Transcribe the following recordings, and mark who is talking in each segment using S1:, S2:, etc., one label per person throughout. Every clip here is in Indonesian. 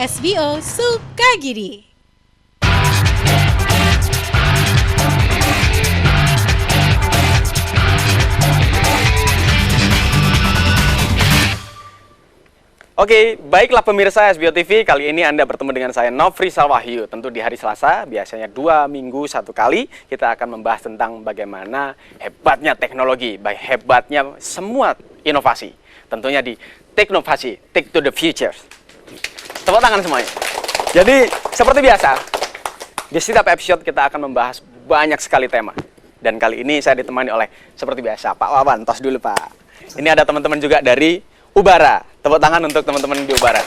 S1: SBO Sukagiri.
S2: Oke, baiklah pemirsa SBO TV, kali ini Anda bertemu dengan saya Nofrisal Wahyu. Tentu di hari Selasa, biasanya 2 minggu 1 kali, kita akan membahas tentang bagaimana hebatnya teknologi, hebatnya semua inovasi. Tentunya di Teknovasi, Take to the Future. Tepuk tangan semuanya. Jadi, seperti biasa, di setiap episode kita akan membahas banyak sekali tema. Dan kali ini saya ditemani oleh, seperti biasa, Pak Wawan. Tos dulu, Pak. Ini ada teman-teman juga dari Ubara. Tepuk tangan untuk teman-teman di Ubara.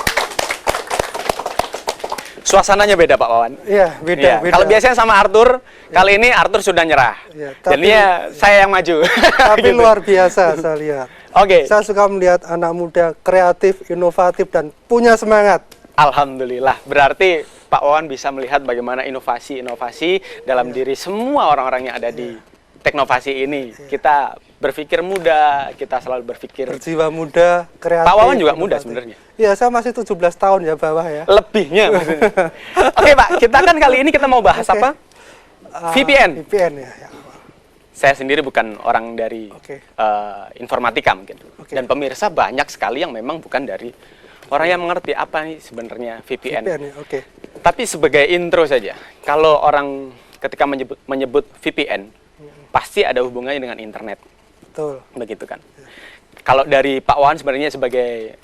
S2: Suasananya beda, Pak Wawan.
S3: Iya, beda.
S2: Kalau biasanya sama Arthur, kali ini Arthur sudah nyerah.
S3: Ya,
S2: jadinya saya yang maju.
S3: Tapi luar biasa saya lihat.
S2: Oke.
S3: Saya suka melihat anak muda kreatif, inovatif, dan punya semangat.
S2: Alhamdulillah. Berarti Pak Wawan bisa melihat bagaimana inovasi-inovasi dalam diri semua orang-orang yang ada di Teknovasi ini. Kita berpikir muda, kita selalu berpikir
S3: Berjiwa muda, kreatif.
S2: Pak Wawan juga muda sebenarnya.
S3: Iya, saya masih 17 tahun ya bawah ya.
S2: Lebihnya maksudnya. Oke, Pak, kita kan kali ini kita mau bahas apa? VPN.
S3: VPN ya.
S2: Saya sendiri bukan orang dari informatika mungkin. Dan pemirsa banyak sekali yang memang bukan dari orang yang mengerti apa nih sebenarnya VPN.
S3: VPN ya,
S2: Tapi sebagai intro saja, kalau orang ketika menyebut VPN, pasti ada hubungannya dengan internet.
S3: Betul.
S2: Begitu kan. Kalau dari Pak Wawan sebenarnya sebagai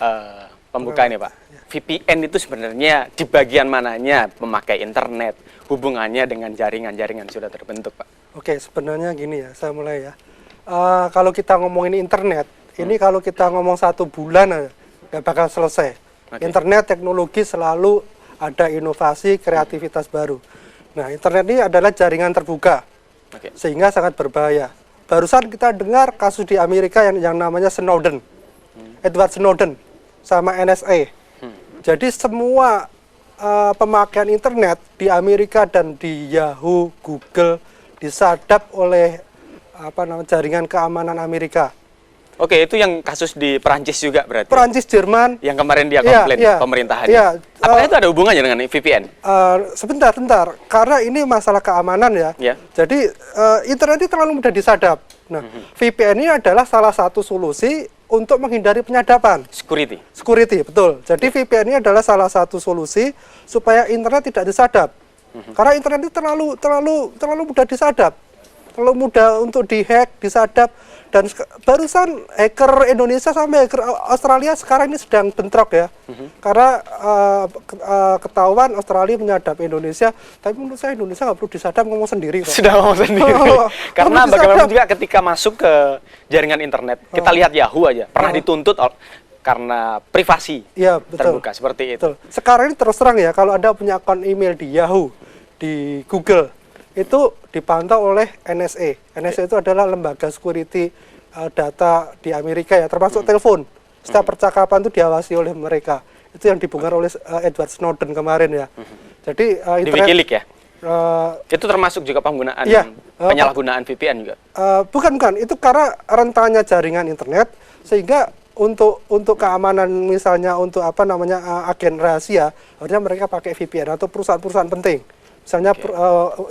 S2: pembuka ini, Pak, VPN itu sebenarnya di bagian mananya memakai internet, hubungannya dengan jaringan-jaringan sudah terbentuk, Pak?
S3: Oke, sebenarnya gini ya, saya mulai ya. Kalau kita ngomongin internet, ini kalau kita ngomong 1 bulan aja, nggak bakal selesai. Internet, teknologi selalu ada inovasi, kreativitas baru. Nah, internet ini adalah jaringan terbuka, sehingga sangat berbahaya. Barusan kita dengar kasus di Amerika yang namanya Snowden, Edward Snowden, sama NSA. Jadi semua pemakaian internet di Amerika dan di Yahoo, Google disadap oleh jaringan keamanan Amerika.
S2: Oke, itu yang kasus di Perancis juga berarti? Perancis,
S3: Jerman.
S2: Yang kemarin dia komplain pemerintahannya.
S3: Iya,
S2: apakah itu ada hubungannya dengan VPN?
S3: Sebentar. Karena ini masalah keamanan ya. Jadi internet ini terlalu mudah disadap. Nah, VPN ini adalah salah satu solusi untuk menghindari penyadapan. Security, betul. Jadi VPN ini adalah salah satu solusi supaya internet tidak disadap. Karena internet ini terlalu mudah disadap. Terlalu mudah untuk dihack, disadap. Dan barusan hacker Indonesia sama hacker Australia sekarang ini sedang bentrok ya. Karena ketahuan Australia menyadap Indonesia, tapi menurut saya Indonesia nggak perlu disadap, ngomong sendiri.
S2: Sudah ngomong sendiri. Karena bagaimana juga ketika masuk ke jaringan internet, kita lihat Yahoo aja, pernah dituntut karena privasi terbuka, seperti itu.
S3: Sekarang ini terus terang ya, kalau Anda punya akun email di Yahoo, di Google, itu dipantau oleh NSA. NSA itu adalah lembaga security data di Amerika ya, termasuk telepon. Setiap percakapan itu diawasi oleh mereka. Itu yang dibongkar oleh Edward Snowden kemarin ya. Jadi
S2: di Wikileaks ya? Itu termasuk juga penggunaan penyalahgunaan VPN juga?
S3: Bukan. Itu karena rentannya jaringan internet, sehingga untuk keamanan misalnya untuk agen rahasia, harusnya mereka pakai VPN atau perusahaan-perusahaan penting. Misalnya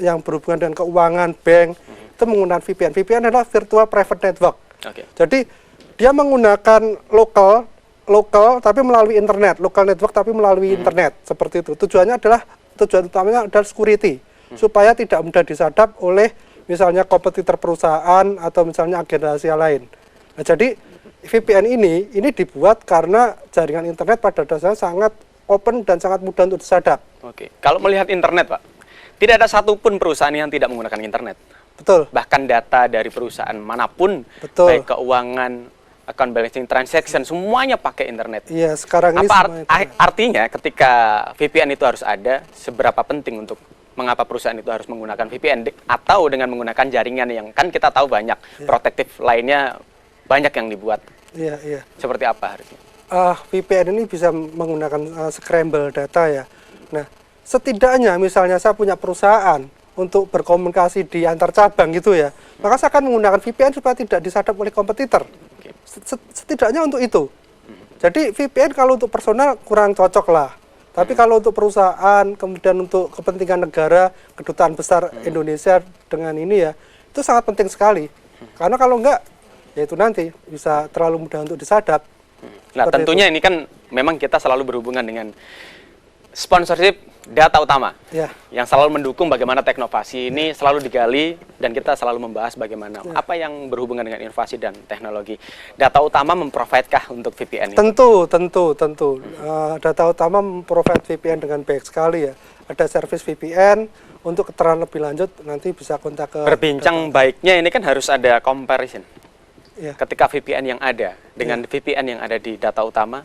S3: yang berhubungan dengan keuangan, bank, itu menggunakan VPN. VPN adalah Virtual Private Network. Jadi dia menggunakan lokal tapi melalui internet, local network tapi melalui internet, seperti itu. Tujuan utamanya adalah security, supaya tidak mudah disadap oleh misalnya kompetitor perusahaan atau misalnya agen rahasia lain. Nah, jadi VPN ini dibuat karena jaringan internet pada dasarnya sangat open dan sangat mudah untuk disadap.
S2: Kalau melihat internet, Pak, tidak ada satupun perusahaan yang tidak menggunakan internet.
S3: Betul.
S2: Bahkan data dari perusahaan manapun, baik keuangan, account balancing transaction, semuanya pakai internet.
S3: Iya, sekarang ini
S2: artinya ketika VPN itu harus ada, seberapa penting untuk mengapa perusahaan itu harus menggunakan VPN atau dengan menggunakan jaringan yang kan kita tahu banyak protektif lainnya banyak yang dibuat.
S3: Iya.
S2: Seperti apa harusnya?
S3: VPN ini bisa menggunakan scramble data ya. Nah, setidaknya misalnya saya punya perusahaan untuk berkomunikasi di antar cabang gitu ya, maka saya akan menggunakan VPN supaya tidak disadap oleh kompetitor. Setidaknya untuk itu. Jadi VPN kalau untuk personal kurang cocok lah. Tapi kalau untuk perusahaan, kemudian untuk kepentingan negara, kedutaan besar Indonesia dengan ini ya, itu sangat penting sekali. Karena kalau enggak, ya itu nanti bisa terlalu mudah untuk disadap.
S2: Nah, tentunya ini kan memang kita selalu berhubungan dengan sponsorship Data Utama, yang selalu mendukung bagaimana teknovasi ini selalu digali, dan kita selalu membahas bagaimana apa yang berhubungan dengan inovasi dan teknologi. Data Utama memprovide-kah untuk VPN ini?
S3: Tentu. Data Utama memprovide VPN dengan baik sekali ya. Ada service VPN. Untuk keterangan lebih lanjut nanti bisa kontak ke...
S2: Berbincang baiknya ini kan harus ada comparison.
S3: Ya.
S2: Ketika VPN yang ada dengan VPN yang ada di Data Utama,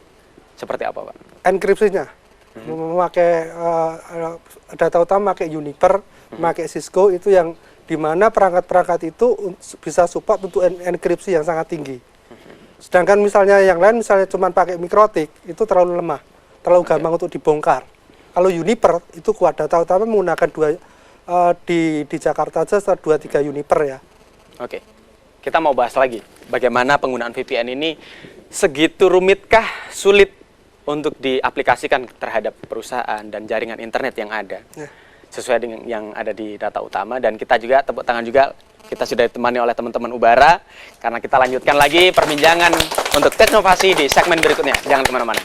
S2: seperti apa Pak?
S3: Enkripsinya. Memakai Data Utama memakai Juniper, memakai Cisco, itu yang dimana perangkat-perangkat itu bisa support untuk enkripsi yang sangat tinggi. Sedangkan misalnya yang lain, misalnya cuma pakai mikrotik, itu terlalu lemah, terlalu gampang untuk dibongkar. Kalau Juniper itu kuat. Data Utama menggunakan di Jakarta saja 2-3 Juniper ya.
S2: Oke, kita mau bahas lagi bagaimana penggunaan VPN ini segitu rumitkah, sulit untuk diaplikasikan terhadap perusahaan dan jaringan internet yang ada, sesuai dengan yang ada di Data Utama. Dan kita juga tepuk tangan juga, kita sudah ditemani oleh teman-teman Ubara, karena kita lanjutkan lagi perbincangan untuk teknovasi di segmen berikutnya. Jangan kemana-mana.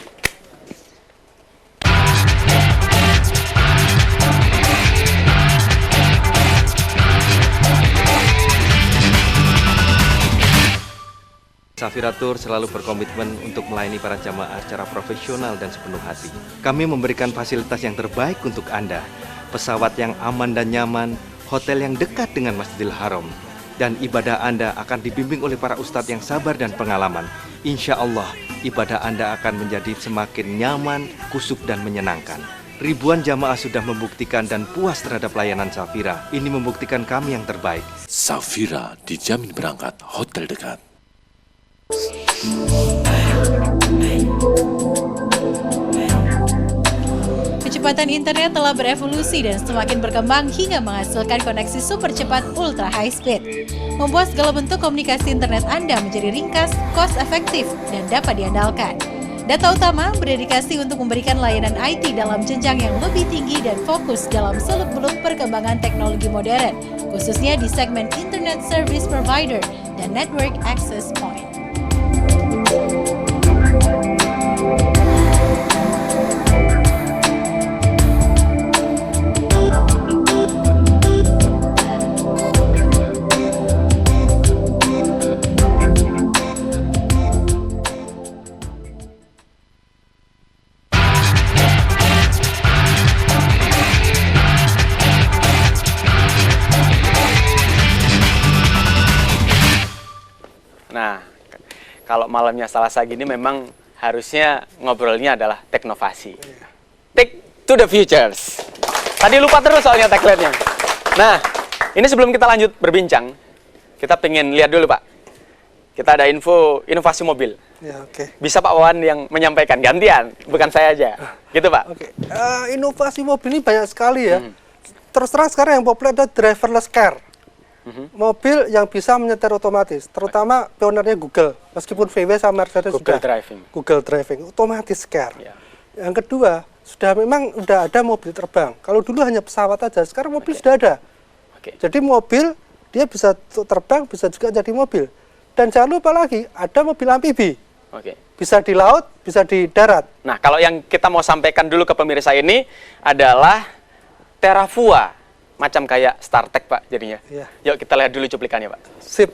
S4: Safira Tour selalu berkomitmen untuk melayani para jamaah secara profesional dan sepenuh hati. Kami memberikan fasilitas yang terbaik untuk Anda, pesawat yang aman dan nyaman, hotel yang dekat dengan Masjidil Haram, dan ibadah Anda akan dibimbing oleh para ustadz yang sabar dan pengalaman. Insya Allah, ibadah Anda akan menjadi semakin nyaman, khusyuk, dan menyenangkan. Ribuan jamaah sudah membuktikan dan puas terhadap layanan Safira. Ini membuktikan kami yang terbaik.
S5: Safira dijamin berangkat hotel dekat.
S1: Kecepatan internet telah berevolusi dan semakin berkembang hingga menghasilkan koneksi super cepat ultra high speed. Membuat segala bentuk komunikasi internet Anda menjadi ringkas, cost efektif, dan dapat diandalkan. Data Utama berdedikasi untuk memberikan layanan IT dalam jenjang yang lebih tinggi dan fokus dalam seluk-beluk perkembangan teknologi modern, khususnya di segmen Internet Service Provider dan Network Access Point.
S2: Nah, kalau malamnya Selasa gini memang harusnya ngobrolnya adalah teknovasi. Take to the futures. Tadi lupa terus soalnya tagline-nya. Nah, ini sebelum kita lanjut berbincang, kita pengen lihat dulu Pak. Kita ada info inovasi mobil.
S3: Ya, oke.
S2: Bisa Pak Wawan yang menyampaikan, gantian, bukan saya aja. Gitu Pak.
S3: Oke. Inovasi mobil ini banyak sekali ya. Terus terang sekarang yang populer adalah driverless car. Mobil yang bisa menyetir otomatis, terutama pionernya Google. Meskipun VW sama Mercedes
S2: Google
S3: sudah
S2: Driving.
S3: Google Driving, otomatis car.
S2: Ya.
S3: Yang kedua, sudah ada mobil terbang. Kalau dulu hanya pesawat aja, sekarang mobil sudah ada. Jadi mobil dia bisa terbang, bisa juga jadi mobil. Dan jangan lupa lagi, ada mobil amfibi. Bisa di laut, bisa di darat.
S2: Nah, kalau yang kita mau sampaikan dulu ke pemirsa ini adalah Terravua. Macam kayak StarTech Pak jadinya.
S3: Iya.
S2: Yuk kita lihat dulu cuplikannya Pak.
S3: Sip.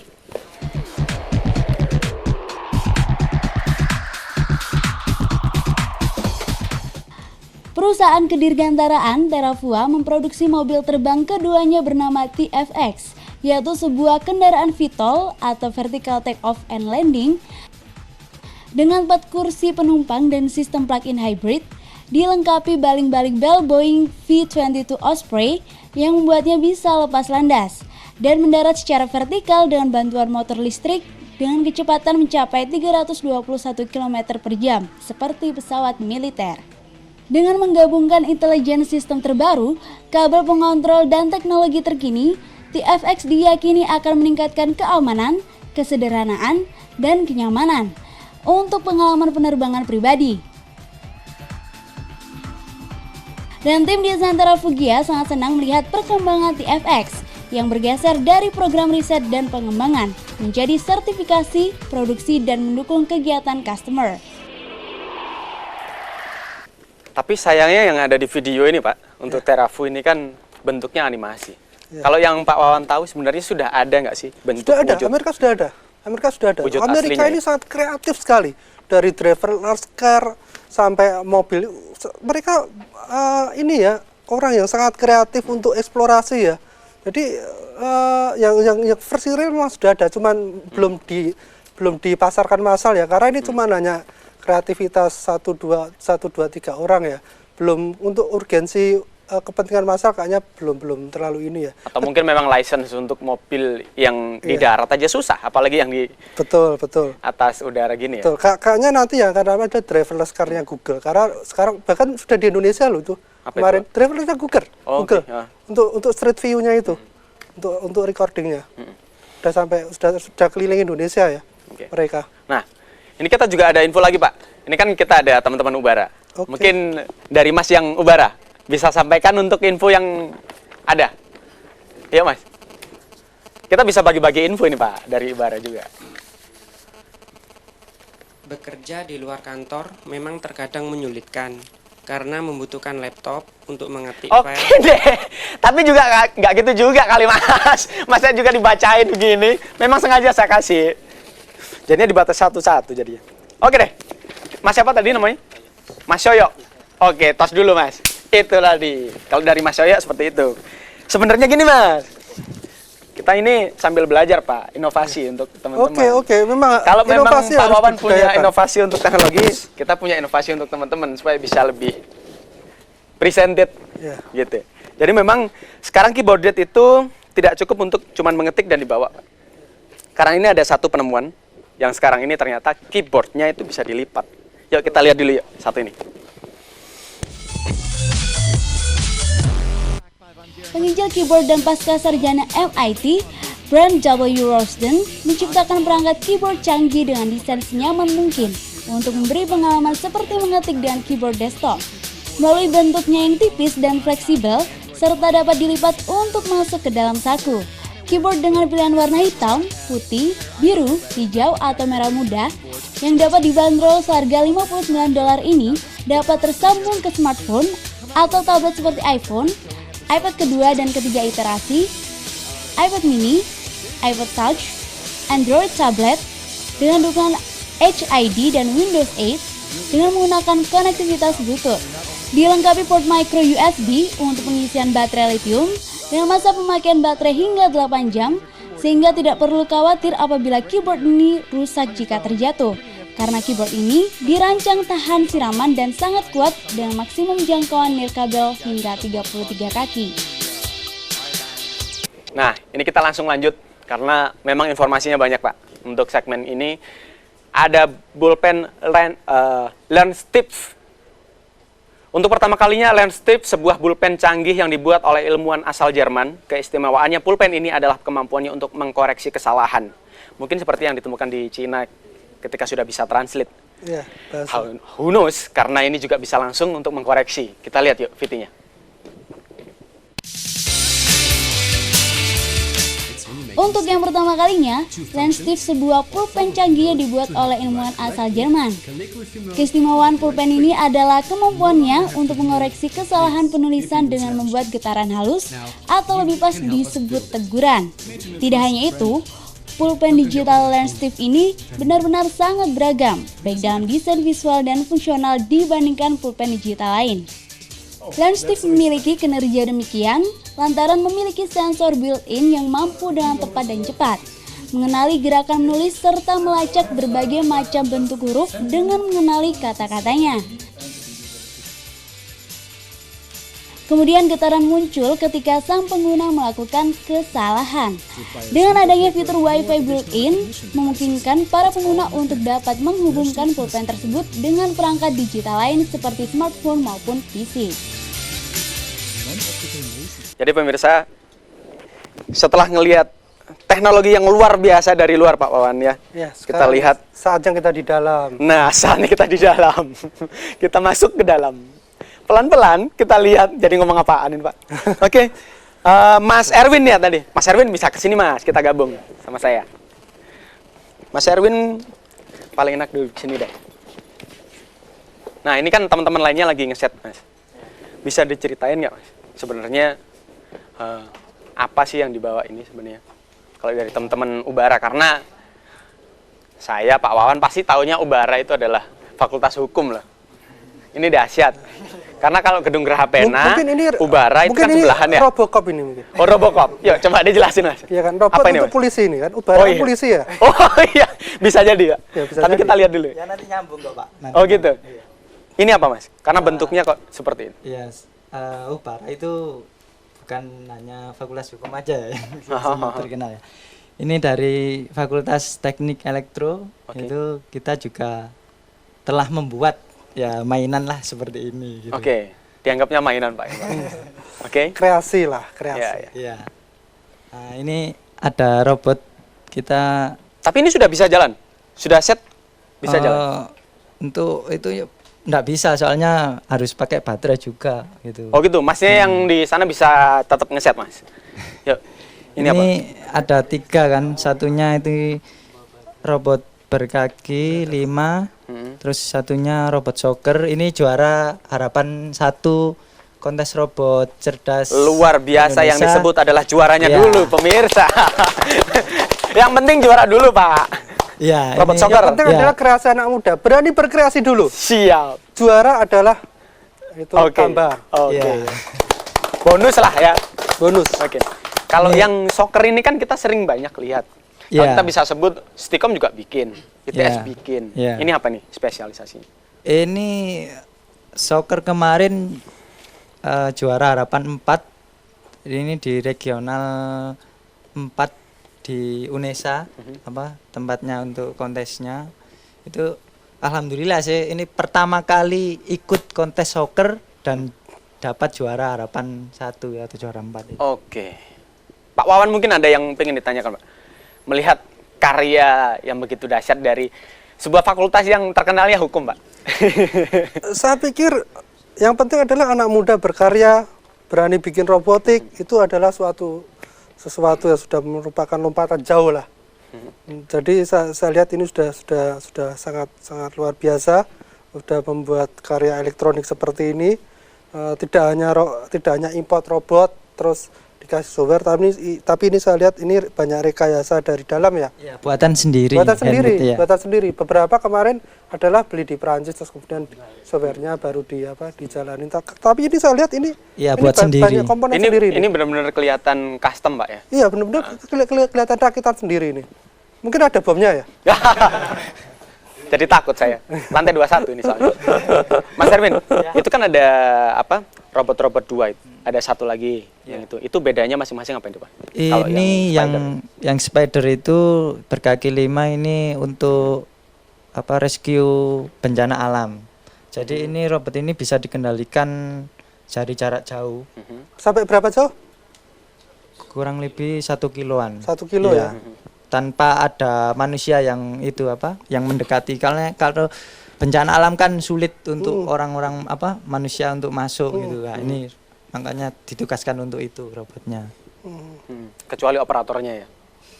S6: Perusahaan kedirgantaraan Terravua memproduksi mobil terbang keduanya bernama TFX, yaitu sebuah kendaraan VTOL atau Vertical Take Off and Landing dengan 4 kursi penumpang dan sistem plug-in hybrid, dilengkapi baling-baling bel Boeing V-22 Osprey yang membuatnya bisa lepas landas dan mendarat secara vertikal dengan bantuan motor listrik dengan kecepatan mencapai 321 km per jam seperti pesawat militer. Dengan menggabungkan intelijen sistem terbaru, kabel pengontrol dan teknologi terkini, TFX diyakini akan meningkatkan keamanan, kesederhanaan, dan kenyamanan untuk pengalaman penerbangan pribadi. Dan tim desain Terafugia sangat senang melihat perkembangan TFX yang bergeser dari program riset dan pengembangan menjadi sertifikasi, produksi, dan mendukung kegiatan customer.
S2: Tapi sayangnya yang ada di video ini Pak, untuk Terafu ini kan bentuknya animasi. Kalau yang Pak Wawan tahu sebenarnya sudah ada nggak sih bentuk
S3: Sudah ada,
S2: wujud?
S3: Amerika sudah ada. Amerika sudah ada.
S2: Wujud
S3: Amerika
S2: aslinya
S3: ini
S2: ya?
S3: sangat kreatif sekali. Dari driverless car sampai mobil, mereka ini ya orang yang sangat kreatif untuk eksplorasi ya. Jadi yang versi real memang sudah ada, cuman belum dipasarkan massal ya, karena ini cuma hanya kreativitas 1, 2, 3 orang ya. Belum untuk urgensi kepentingan massal kayaknya belum terlalu ini ya.
S2: Atau mungkin memang license untuk mobil yang di darat aja susah, apalagi yang di
S3: Betul.
S2: atas udara gini ya.
S3: Betul. Kayaknya nanti ya karena ada driverless car-nya Google. Karena sekarang bahkan sudah di Indonesia loh tuh.
S2: Apa
S3: Kemarin
S2: itu?
S3: driverless Google.
S2: Oh,
S3: Google.
S2: oke, ya.
S3: Untuk street view-nya itu. Untuk recordingnya. Sudah keliling Indonesia ya.
S2: Oke.
S3: Mereka.
S2: Nah, ini kita juga ada info lagi Pak. Ini kan kita ada teman-teman Ubara.
S3: Oke.
S2: Mungkin dari Mas yang Ubara bisa sampaikan untuk info yang ada. Iya Mas. Kita bisa bagi-bagi info ini Pak dari Ubara juga.
S7: Bekerja di luar kantor memang terkadang menyulitkan karena membutuhkan laptop untuk mengetik
S2: Oke
S7: file.
S2: deh, tapi juga nggak gitu juga kali Mas. Masnya juga dibacain begini. Memang sengaja saya kasih. Jadinya dibatas satu-satu jadinya. Oke deh. Mas siapa tadi namanya? Mas Yoyo. Oke, tos dulu Mas. Itu tadi. Kalau dari Mas Yoyo seperti itu. Sebenarnya gini Mas. Kita ini sambil belajar Pak, inovasi untuk teman-teman.
S3: Oke. Memang
S2: Kalau memang
S3: inovasi
S2: Pak
S3: harus
S2: Wawan punya
S3: dibudayakan.
S2: inovasi untuk teknologi, kita punya inovasi untuk teman-teman supaya bisa lebih presented,
S3: Ya.
S2: gitu. Jadi memang sekarang keyboard itu tidak cukup untuk cuman mengetik dan dibawa, Pak. Karena ini ada satu penemuan yang sekarang ini ternyata keyboardnya itu bisa dilipat. Yuk kita lihat dulu yuk satu ini.
S6: Penginjil keyboard dan pasca sarjana MIT, Brent W. Rosten menciptakan perangkat keyboard canggih dengan desain senyaman mungkin untuk memberi pengalaman seperti mengetik dengan keyboard desktop. Melalui bentuknya yang tipis dan fleksibel, serta dapat dilipat untuk masuk ke dalam saku. Keyboard dengan pilihan warna hitam, putih, biru, hijau, atau merah muda yang dapat dibanderol seharga $59 ini dapat tersambung ke smartphone atau tablet seperti iPhone, iPad kedua dan ketiga iterasi, iPad mini, iPod Touch, Android tablet dengan dukungan HID dan Windows 8 dengan menggunakan konektivitas Bluetooth. Dilengkapi port micro USB untuk pengisian baterai lithium dengan masa pemakaian baterai hingga 8 jam sehingga tidak perlu khawatir apabila keyboard ini rusak jika terjatuh. Karena keyboard ini dirancang tahan siraman dan sangat kuat dengan maksimum jangkauan nirkabel hingga 33 kaki.
S2: Nah, ini kita langsung lanjut karena memang informasinya banyak Pak. Untuk segmen ini ada pulpen LearnStips. Untuk pertama kalinya LearnStips, sebuah pulpen canggih yang dibuat oleh ilmuwan asal Jerman. Keistimewaannya pulpen ini adalah kemampuannya untuk mengkoreksi kesalahan. Mungkin seperti yang ditemukan di Cina ketika sudah bisa translate.
S3: Ya, bahasa.
S2: Who knows, karena ini juga bisa langsung untuk mengkoreksi. Kita lihat yuk VT-nya.
S6: Untuk yang pertama kalinya, LearnStips sebuah pulpen canggih yang dibuat oleh ilmuwan asal Jerman. Keistimewaan pulpen ini adalah kemampuannya untuk mengoreksi kesalahan penulisan dengan membuat getaran halus atau lebih pas disebut teguran. Tidak hanya itu, pulpen digital LearnStips ini benar-benar sangat beragam, baik dalam desain visual dan fungsional dibandingkan pulpen digital lain. LearnStips memiliki kinerja demikian lantaran memiliki sensor built-in yang mampu dengan tepat dan cepat mengenali gerakan menulis serta melacak berbagai macam bentuk huruf dengan mengenali kata-katanya. Kemudian getaran muncul ketika sang pengguna melakukan kesalahan. Dengan adanya fitur Wi-Fi built-in, memungkinkan para pengguna untuk dapat menghubungkan pulpen tersebut dengan perangkat digital lain seperti smartphone maupun PC.
S2: Jadi pemirsa, setelah ngelihat teknologi yang luar biasa dari luar Pak Wawan ya,
S3: Ya,
S2: kita
S3: sekarang
S2: lihat.
S3: saatnya kita di dalam.
S2: Nah, saatnya kita di dalam. Kita masuk ke dalam. pelan-pelan kita lihat jadi ngomong apaan ini Pak. Oke. Mas Erwin ya tadi. Mas Erwin bisa kesini Mas, kita gabung sama saya. Mas Erwin paling enak duduk sini deh. Nah ini kan teman-teman lainnya lagi ngeset Mas. Bisa diceritain nggak Mas? Sebenarnya apa sih yang dibawa ini sebenarnya? Kalau dari teman-teman Ubara, karena saya Pak Wawan pasti taunya Ubara itu adalah Fakultas Hukum lah. Ini dahsyat. Karena kalau gedung Geraha Pena, Ubara itu kan sebelahan ya.
S3: Robocop ini mungkin.
S2: Oh, Robocop. Yuk coba dijelasin Mas.
S3: Iya kan, robot
S2: apa ini,
S3: untuk
S2: Mas?
S3: polisi ini kan. Ubara
S2: Oh, iya.
S3: polisi ya.
S2: Oh iya, bisa jadi ya.
S3: Ya, bisa
S2: Tapi
S3: jadi.
S2: kita lihat dulu.
S8: Ya nanti nyambung kok Pak. Nanti
S2: Oh gitu.
S8: Iya.
S2: Ini apa Mas? Karena bentuknya kok seperti ini.
S8: Iya, Ubara itu bukan hanya Fakultas Hukum aja ya, yang terkenal ya. Ini dari Fakultas Teknik Elektro,
S2: Oke.
S8: itu kita juga telah membuat ya mainan lah seperti ini. Gitu.
S2: Oke, dianggapnya mainan Pak. Oke.
S3: Kreasi lah, kreasi.
S2: Iya, iya.
S8: Iya. Nah, ini ada robot kita.
S2: Tapi ini sudah bisa jalan? Sudah set? Bisa jalan?
S8: Untuk itu nggak bisa, soalnya harus pakai baterai juga gitu.
S2: Oh gitu, Masnya yang di sana bisa tetap ngeset Mas? Yuk, ini apa?
S8: Ada 3 kan, satunya itu robot berkaki 5, terus satunya robot soccer. Ini juara harapan 1 kontes robot cerdas
S2: Luar biasa, yang
S8: Indonesia.
S2: disebut adalah juaranya
S8: Ya.
S2: dulu pemirsa. Yang penting juara dulu Pak.
S8: Ya,
S2: Robot
S8: ini-
S2: soccer.
S3: Yang penting
S8: Ya.
S3: adalah kreasi anak muda. Berani berkreasi dulu.
S2: Siap.
S3: Juara adalah itu
S2: Oke.
S3: tambah
S2: Oke.
S8: Ya.
S2: Bonus lah ya.
S3: bonus.
S2: Oke. Kalau yang soccer ini kan kita sering banyak lihat. Kalau
S8: Ya.
S2: kita bisa sebut Stikom juga bikin, ITS
S8: Ya.
S2: bikin.
S8: Ya.
S2: Ini apa nih spesialisasinya?
S8: Ini soccer kemarin juara harapan 4. Ini di regional 4 di UNESA, apa tempatnya untuk kontesnya. Itu alhamdulillah sih, ini pertama kali ikut kontes soccer dan dapat juara harapan 1 atau juara 4 itu.
S2: Oke. Pak Wawan mungkin ada yang pengen ditanyakan Pak. Melihat karya yang begitu dahsyat dari sebuah fakultas yang terkenalnya hukum Pak.
S3: Saya pikir yang penting adalah anak muda berkarya, berani bikin robotik, itu adalah sesuatu yang sudah merupakan lompatan jauh lah. Jadi saya lihat ini sudah sangat luar biasa, sudah membuat karya elektronik seperti ini. Tidak hanya import robot terus dikasih software, tapi ini saya lihat ini banyak rekayasa dari dalam ya.
S8: Ya, buatan sendiri.
S3: Buatan sendiri,
S8: handmade, ya.
S3: buatan sendiri. Beberapa kemarin adalah beli di Perancis, terus kemudian softwarenya baru dijalanin. Tapi ini saya lihat ini,
S8: Iya,
S3: ini
S8: buat sendiri.
S3: banyak komponen sendiri.
S2: Ini benar-benar kelihatan custom Pak ya.
S3: Iya, benar-benar kelihatan rakitan sendiri ini. Mungkin ada bomnya ya.
S2: Jadi takut saya. Lantai 21 ini soalnya. Mas Erwin, itu kan ada apa? Robot-robot 2 itu. Ada satu lagi yang itu. Itu bedanya masing-masing apa itu, Pak? Kalau
S8: Ini yang spider itu berkaki 5 ini untuk apa rescue bencana alam. Jadi ini robot ini bisa dikendalikan dari jarak jauh,
S3: Sampai berapa jauh?
S8: kurang lebih 1 kiloan.
S3: 1 kilo
S8: Iya.
S3: ya.
S8: Tanpa ada manusia yang itu apa, yang mendekati. Karena kalau bencana alam kan sulit untuk orang-orang apa manusia untuk masuk gitu. Nah, ini makanya ditugaskan untuk itu robotnya.
S2: Kecuali operatornya ya.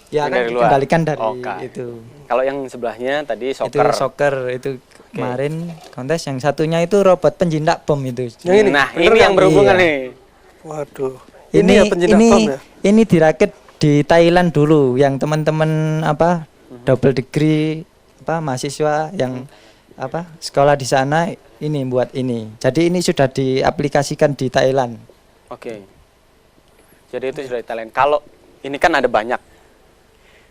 S8: Ya
S2: Yang
S8: kan
S2: dari luar.
S8: dikendalikan dari
S2: Oke.
S8: itu.
S2: Kalau yang sebelahnya tadi
S8: Itu
S2: soccer.
S8: soccer itu kemarin kontes, yang satunya itu robot penjindak bom itu.
S3: Yang ini?
S2: Nah,
S3: Bener
S2: ini
S3: kan?
S2: yang berhubungan
S8: Iya.
S2: nih.
S3: Waduh. Ini ya penjinak bom ya.
S8: Ini dirakit di Thailand dulu, yang teman-teman apa double degree apa mahasiswa yang apa sekolah di sana ini buat ini. Jadi ini sudah diaplikasikan di Thailand.
S2: Oke. Jadi itu sudah di Thailand. Kalau ini kan ada banyak.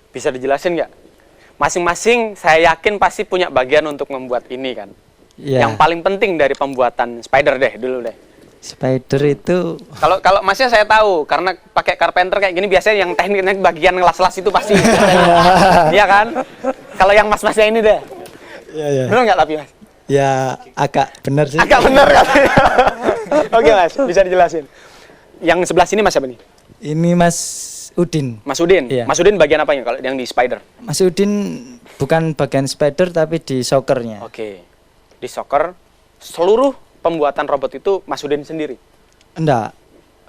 S2: Bisa dijelasin nggak? Masing-masing saya yakin pasti punya bagian untuk membuat ini kan.
S8: Ya.
S2: Yang paling penting dari pembuatan spider deh dulu deh.
S8: Spider itu
S2: Kalau Masnya saya tahu karena pakai carpenter kayak gini biasanya yang tekniknya bagian ngelas-las itu pasti. Iya kan? Kalau yang mas-masnya ini deh.
S8: ya
S2: Benar nggak tapi Mas?
S8: ya agak benar sih.
S2: Agak benar kan? Oke Mas, bisa dijelasin. Yang sebelah sini Mas siapa nih?
S8: Ini Mas Udin.
S2: Mas Udin.
S8: Iya.
S2: Mas Udin bagian apanya kalau yang di spider?
S8: Mas Udin bukan bagian spider tapi di soccernya.
S2: Oke. Di soccer seluruh pembuatan robot itu Mas Udin sendiri?
S8: Enggak.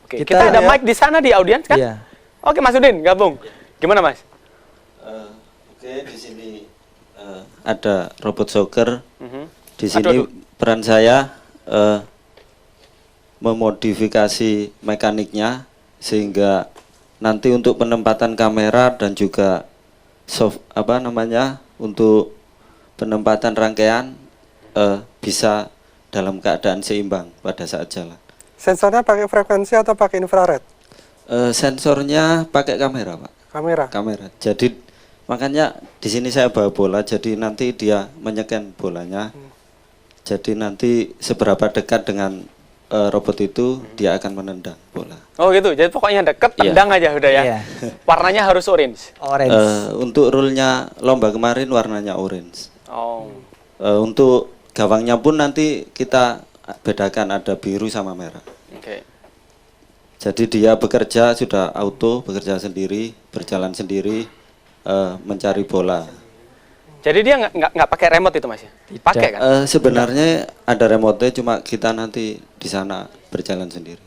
S2: Oke, kita ada mic di sana di audiens kan?
S8: Iya.
S2: Oke, Mas Udin gabung. Gimana Mas?
S9: Oke, di sini ada robot soccer. Di sini
S2: Aduh.
S9: peran saya memodifikasi mekaniknya sehingga nanti untuk penempatan kamera dan juga untuk penempatan rangkaian bisa dalam keadaan seimbang pada saat jalan.
S3: Sensornya pakai frekuensi atau pakai infrared?
S9: Sensornya pakai kamera, Pak.
S3: Kamera.
S9: Jadi makanya di sini saya bawa bola, jadi nanti dia menyeken bolanya. Jadi nanti seberapa dekat dengan robot itu dia akan menendang bola.
S2: Oh gitu, jadi pokoknya deket, tendang aja udah ya.
S8: Iya.
S2: Warnanya harus orange.
S9: Untuk rule-nya lomba kemarin warnanya orange.
S2: Oh.
S9: Untuk gawangnya pun nanti kita bedakan ada biru sama merah.
S2: Oke.
S9: Jadi dia bekerja sudah auto, bekerja sendiri, berjalan sendiri, mencari bola.
S2: Jadi dia nggak pakai remote itu Mas ya? Pakai kan?
S9: Sebenarnya ada remote, cuma kita nanti di sana berjalan sendiri.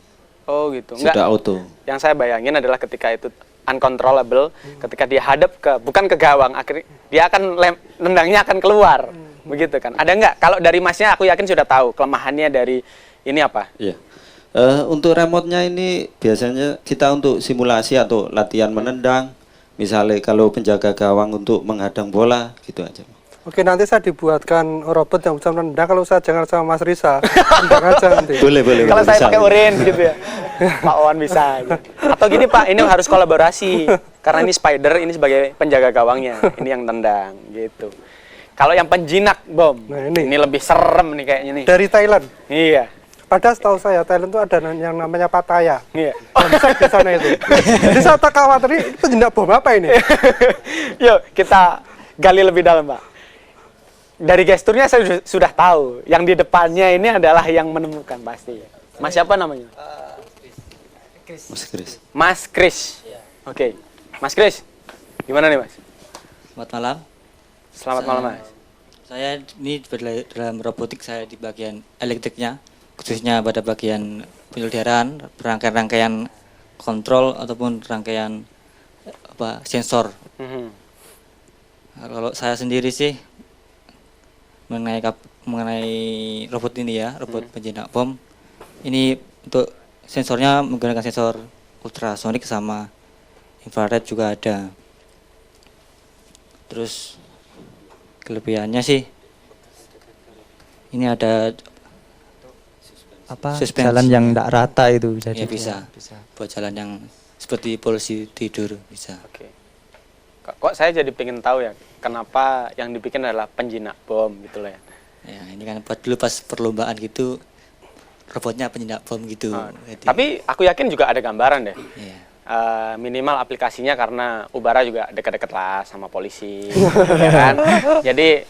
S2: Oh gitu.
S9: Sudah auto.
S2: Yang saya bayangin adalah ketika itu uncontrollable, ketika dia hadap bukan ke gawang, akhirnya dia akan nendangnya akan keluar. Begitu kan? Ada nggak? Kalau dari Masnya aku yakin sudah tahu kelemahannya dari ini apa?
S9: Iya. Untuk remote-nya ini biasanya kita untuk simulasi atau latihan menendang. Misalnya kalau penjaga gawang untuk menghadang bola, gitu aja.
S3: Oke, nanti saya dibuatkan robot yang bisa menendang. Kalau saya jangan sama Mas Risa, tendang aja nanti.
S9: Boleh.
S2: Kalau saya
S9: bisa.
S2: pakai orange gitu ya, Pak Owan bisa. Atau gini Pak, ini harus kolaborasi. Karena ini Spider, ini sebagai penjaga gawangnya, ini yang tendang gitu. Kalau yang penjinak bom,
S3: Nah,
S2: ini lebih serem nih kayaknya nih.
S3: Dari Thailand.
S2: Iya.
S3: Padahal setahu saya Thailand itu ada yang namanya Pattaya.
S2: Iya.
S3: Konsep di sana itu. Jadi saya tak khawatir ini penjinak bom apa ini?
S2: Yuk kita gali lebih dalam Pak. Dari gesturnya saya sudah tahu. Yang di depannya ini adalah yang menemukan pasti. Mas siapa namanya?
S9: Mas Kris.
S2: Mas Kris. Oke. Mas Kris, gimana nih Mas?
S10: Selamat malam.
S2: Selamat malam Mas.
S10: Saya ini dalam robotik, saya di bagian elektriknya, khususnya pada bagian penyelenggaraan, rangkaian kontrol ataupun rangkaian sensor. Nah, kalau saya sendiri sih mengenai robot ini ya, robot penjinak bom. Ini untuk sensornya menggunakan sensor ultrasonik sama infrared juga ada. Terus kelebihannya sih ini ada suspensi.
S8: Jalan yang tidak rata itu jadi
S10: ya, bisa buat jalan yang seperti polisi tidur bisa.
S2: Oke. Kok saya jadi pengen tahu ya, kenapa yang dibikin adalah penjinak bom gitu loh ya.
S10: Ya, ini kan buat dulu pas perlombaan gitu robotnya penjinak bom gitu.
S2: Tapi aku yakin juga ada gambaran deh.
S10: Iya.
S2: Minimal aplikasinya karena Ubara juga dekat-dekat lah sama polisi, ya kan? Jadi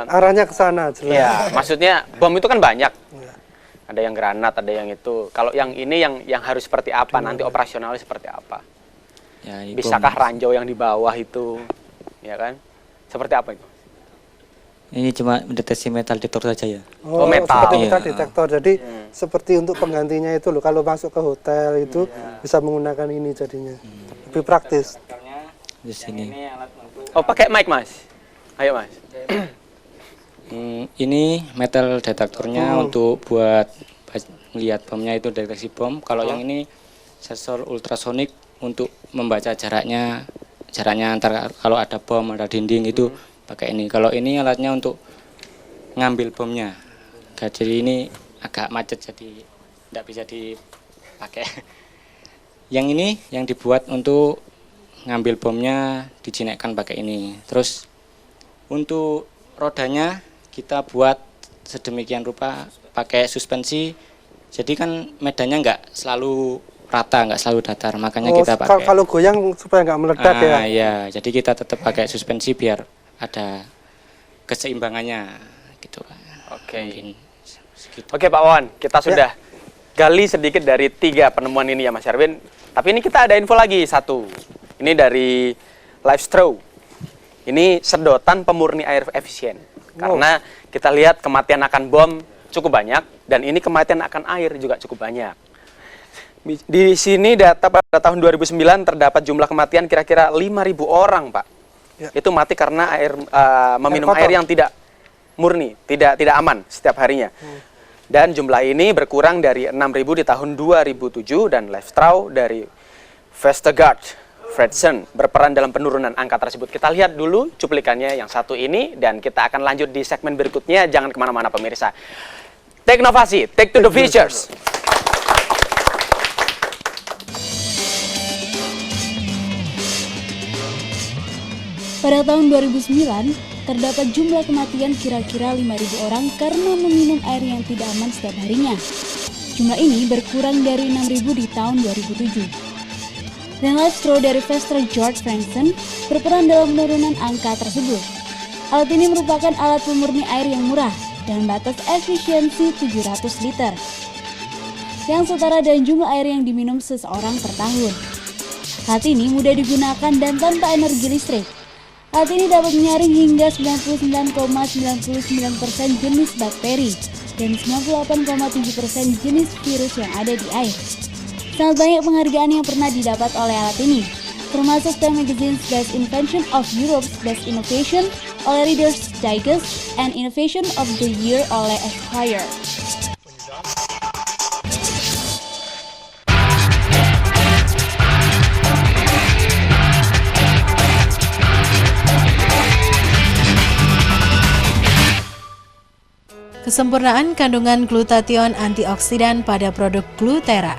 S3: arahnya ke sana jelas.
S2: Iya, maksudnya bom itu kan banyak. Ada yang granat, ada yang itu. Kalau yang ini yang harus seperti apa? Nanti operasionalnya seperti apa?
S10: Ya,
S2: Bisakah ranjau yang di bawah itu, ya kan? Seperti apa itu?
S10: Ini cuma mendeteksi metal detektor saja ya.
S2: Oh, metal.
S3: Seperti
S10: Iya.
S3: metal detektor. Jadi seperti untuk penggantinya itu loh. Kalau masuk ke hotel itu bisa menggunakan ini jadinya. Lebih praktis.
S10: Di sini.
S2: Oh, pakai mic Mas. Ayo Mas.
S7: Ini metal detektornya untuk buat melihat bomnya itu deteksi bom. Kalau yang ini sensor ultrasonik untuk membaca jaraknya antar kalau ada bom, ada dinding itu pakai ini. Kalau ini alatnya untuk ngambil bomnya. Jadi ini agak macet jadi tidak bisa dipakai. Yang ini yang dibuat untuk ngambil bomnya dijinekkan pakai ini. Terus untuk rodanya kita buat sedemikian rupa pakai suspensi. Jadi kan medannya nggak selalu rata, nggak selalu datar. Makanya kita pakai.
S3: Kalau goyang supaya nggak meledak ya.
S7: Iya, jadi kita tetap pakai suspensi biar ada keseimbangannya gitu.
S2: Oke. Oke Pak Wawan, kita sudah gali sedikit dari 3 penemuan ini ya Mas Erwin. Tapi ini kita ada info lagi satu. Ini dari Live Straw. Ini sedotan pemurni air efisien. Karena kita lihat kematian akan bom cukup banyak, dan ini kematian akan air juga cukup banyak. Di sini data pada tahun 2009 terdapat jumlah kematian kira-kira 5.000 orang, Pak. Ya. Itu mati karena meminum air yang tidak murni, tidak aman setiap harinya. Dan jumlah ini berkurang dari 6.000 di tahun 2007, dan Leifstrau dari Vestergaard Fredsen berperan dalam penurunan angka tersebut. Kita lihat dulu cuplikannya yang satu ini, dan kita akan lanjut di segmen berikutnya. Jangan kemana-mana pemirsa. Teknovasi, take to the features.
S6: Pada tahun 2009, terdapat jumlah kematian kira-kira 5.000 orang karena meminum air yang tidak aman setiap harinya. Jumlah ini berkurang dari 6.000 di tahun 2007. Dan Leifstrau dari Vestergaard Fredsen berperan dalam penurunan angka tersebut. Alat ini merupakan alat pemurni air yang murah dan batas efisiensi 700 liter, yang setara dengan jumlah air yang diminum seseorang per tahun. Alat ini mudah digunakan dan tanpa energi listrik. Alat ini dapat menyaring hingga 99,99% jenis bakteri dan 98,7% jenis virus yang ada di air. Sangat banyak penghargaan yang pernah didapat oleh alat ini, termasuk Time Magazine's Best Invention of Europe's Best Innovation oleh Reader's Digest and Innovation of the Year oleh Esquire.
S1: Kesempurnaan kandungan glutathione antioksidan pada produk Glutera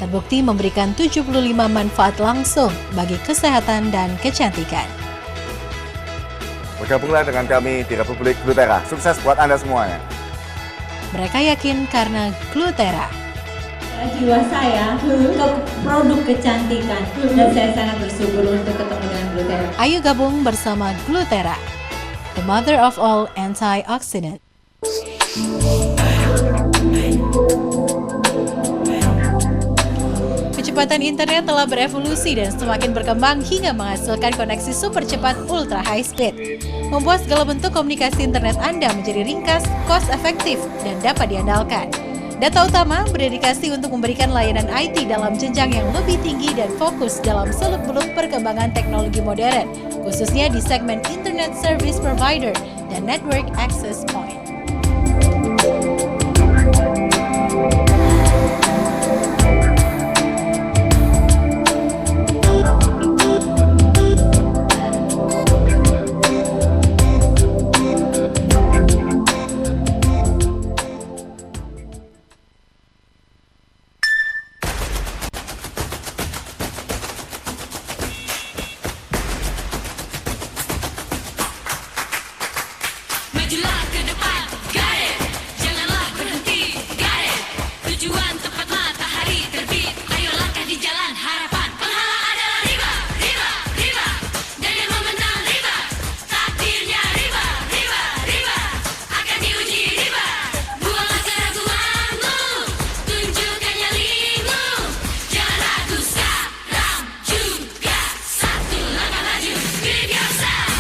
S1: terbukti memberikan 75 manfaat langsung bagi kesehatan dan kecantikan.
S11: Bergabunglah dengan kami di Republik Glutera. Sukses buat Anda semuanya.
S1: Mereka yakin karena Glutera.
S12: Jiwa saya ke produk kecantikan dan saya sangat bersyukur untuk ketemu dengan Glutera.
S1: Ayo gabung bersama Glutera, the mother of all antioxidant. Kecepatan internet telah berevolusi dan semakin berkembang hingga menghasilkan koneksi super cepat ultra high speed, membuat segala bentuk komunikasi internet Anda menjadi ringkas, cost efektif, dan dapat diandalkan. Data utama berdedikasi untuk memberikan layanan IT dalam jenjang yang lebih tinggi dan fokus dalam seluk-beluk perkembangan teknologi modern, khususnya di segmen Internet Service Provider dan Network Access Point.
S13: Majulah ke depan, got it. Janganlah berhenti, got it. Tujuan tepat matahari terbit. Ayo langkah di jalan harapan. Penghala adalah riba, riba, riba. Dan yang memenang riba. Takdirnya riba, riba, riba. Akan diuji riba. Buanglah keraguanmu, tunjukkan nyalimu. Jangan ragu sekarang juga. Satu langkah maju, believe yourself.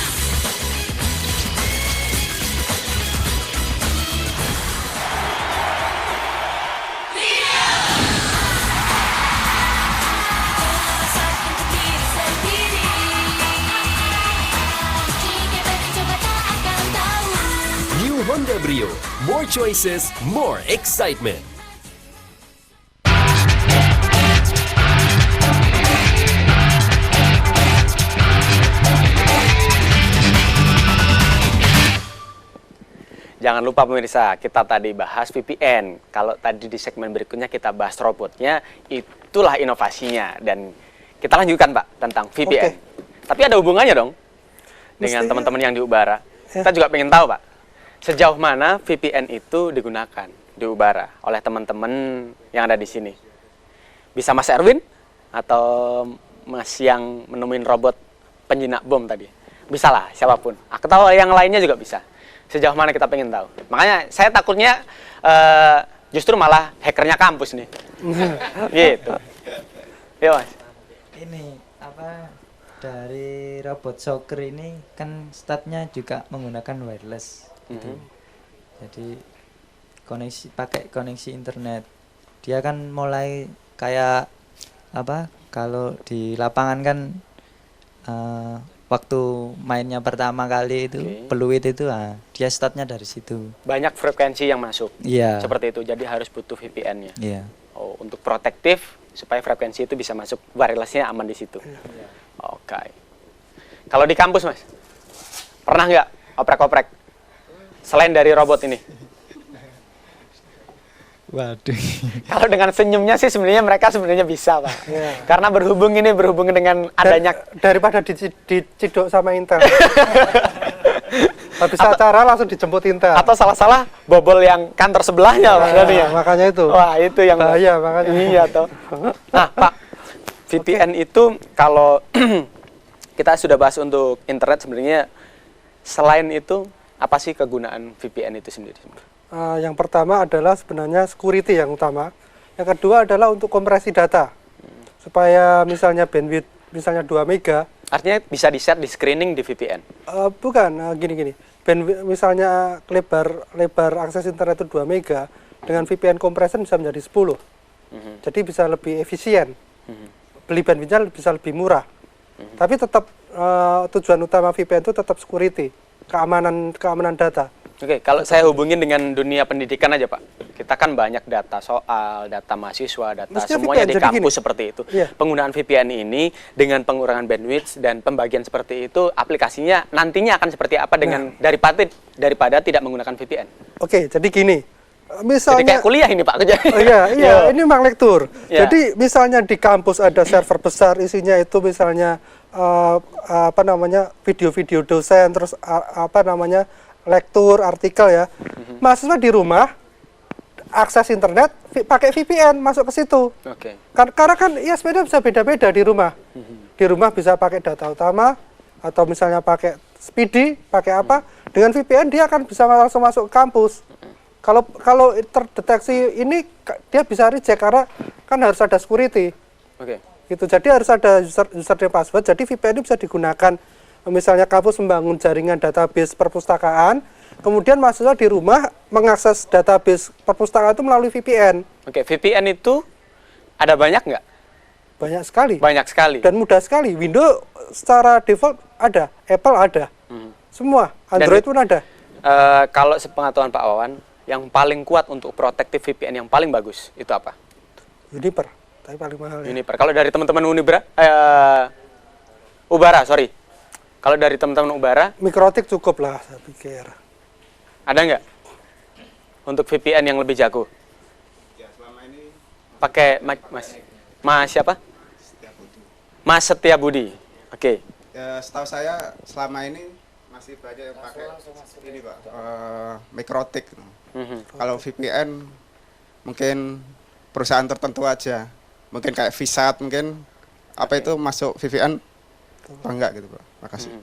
S14: New Honda Brio, more choices, more excitement.
S2: Jangan lupa pemirsa, kita tadi bahas VPN. Kalau tadi di segmen berikutnya kita bahas robotnya, itulah inovasinya. Dan kita lanjutkan Pak tentang VPN.
S3: Oke.
S2: Tapi ada hubungannya dong dengan teman-teman yang di Ubara.
S3: Ya.
S2: Kita juga pengen tahu Pak, sejauh mana VPN itu digunakan di Ubara oleh teman-teman yang ada di sini. Bisa Mas Erwin atau Mas yang menemuin robot penjinak bom tadi? Bisa lah, siapapun. Aku tahu yang lainnya juga bisa. Sejauh mana kita pengen tahu. Makanya saya takutnya justru malah hackernya kampus nih. Gitu. Ya Mas.
S8: Ini apa dari robot soccer ini kan statnya juga menggunakan wireless gitu. Jadi pakai koneksi internet. Dia kan mulai kayak apa? Kalau di lapangan kan waktu mainnya pertama kali itu peluit itu, dia startnya dari situ.
S2: Banyak frekuensi yang masuk.
S8: Iya.
S2: Seperti itu. Jadi harus butuh VPN-nya.
S8: Iya.
S2: Oh, untuk protektif supaya frekuensi itu bisa masuk, wirelessnya aman di situ. Oke. Kalau di kampus, Mas, pernah nggak oprek-oprek selain dari robot ini?
S8: Waduh.
S2: Kalau dengan senyumnya sih sebenarnya mereka sebenarnya bisa, Pak. Karena berhubung dengan adanya
S3: daripada diciduk sama Intel. Habis acara langsung dijemput Intel.
S2: Atau salah-salah bobol yang kantor sebelahnya, Pak.
S3: Makanya itu.
S2: Wah, itu yang
S3: bahaya makanya.
S2: Iya, toh. Nah, Pak, VPN itu kalau kita sudah bahas untuk internet, sebenarnya selain itu apa sih kegunaan VPN itu sendiri?
S3: Yang pertama adalah sebenarnya security yang utama. Yang kedua adalah untuk kompresi data. Supaya misalnya bandwidth misalnya 2 mega.
S2: Artinya bisa di-set di screening di VPN?
S3: Bukan, gini. Bandwidth misalnya lebar akses internet itu 2 mega, dengan VPN compression bisa menjadi 10. Jadi bisa lebih efisien. Beli bandwidthnya bisa lebih murah. Tapi tetap tujuan utama VPN itu tetap security, keamanan data.
S2: Oke, kalau saya hubungin dengan dunia pendidikan aja, Pak. Kita kan banyak data soal, data mahasiswa, data
S3: Mestinya
S2: semuanya
S3: VPN,
S2: di
S3: jadi
S2: kampus
S3: gini.
S2: seperti itu.
S3: Iya.
S2: Penggunaan VPN ini dengan pengurangan bandwidth dan pembagian seperti itu, aplikasinya nantinya akan seperti apa dengan daripada tidak menggunakan VPN?
S3: Oke, jadi gini. Misalnya,
S2: jadi kayak kuliah ini, Pak.
S3: Iya, ini memang lektur.
S2: Iya.
S3: Jadi misalnya di kampus ada server besar, isinya itu misalnya video-video dosen, terus lektur, artikel ya. Mahasiswa di rumah akses internet pakai VPN masuk ke situ.
S2: Oke.
S3: Karena kan ya sepeda bisa beda-beda di rumah. Di rumah bisa pakai data utama atau misalnya pakai Speedy, pakai apa? Dengan VPN dia akan bisa langsung masuk ke kampus. Kalau terdeteksi ini dia bisa reject karena kan harus ada security.
S2: Oke.
S3: Gitu. Jadi harus ada user dan password. Jadi VPN ini bisa digunakan. Misalnya kampus membangun jaringan database perpustakaan, kemudian mahasiswa di rumah mengakses database perpustakaan itu melalui VPN.
S2: Oke, VPN itu ada banyak nggak?
S3: Banyak sekali.
S2: Banyak sekali.
S3: Dan mudah sekali. Windows secara default ada, Apple ada, semua. Android pun ada.
S2: Kalau sepengetahuan Pak Wawan, yang paling kuat untuk protektif VPN yang paling bagus itu apa?
S3: Juniper, tapi paling mahal.
S2: Juniper. Kalau dari teman-teman Ubara, sorry. Kalau dari teman-teman Ubara,
S3: Mikrotik cukup lah, saya pikir.
S2: Ada nggak untuk VPN yang lebih jago?
S11: Ya, selama ini
S2: pakai Mas siapa? Mas Setiabudi. Oke.
S11: Ya, setahu saya selama ini masih banyak yang pakai ini, Pak. Mikrotik. Kalau VPN mungkin perusahaan tertentu aja. Mungkin kayak Visat mungkin itu masuk VPN apa enggak gitu, Pak. Makasih.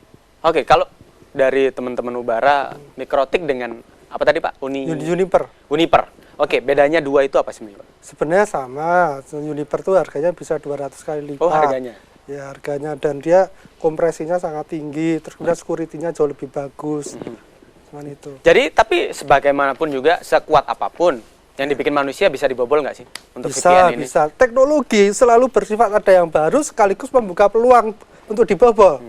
S2: Oke, kalau dari teman-teman Ubara, Mikrotik dengan apa tadi, Pak?
S3: Juniper.
S2: Juniper. Oke, bedanya dua itu apa sebenarnya, Pak?
S3: Sebenarnya sama. Juniper tuh harganya bisa 200 kali lipat.
S2: Oh, harganya.
S3: Ya, harganya, dan dia kompresinya sangat tinggi, terus kemudian security-nya jauh lebih bagus. Cuman itu.
S2: Jadi, tapi sebagaimanapun juga, sekuat apapun yang dibikin manusia bisa dibobol nggak sih untuk VPN ini?
S3: Bisa. Teknologi selalu bersifat ada yang baru sekaligus membuka peluang untuk dibobol.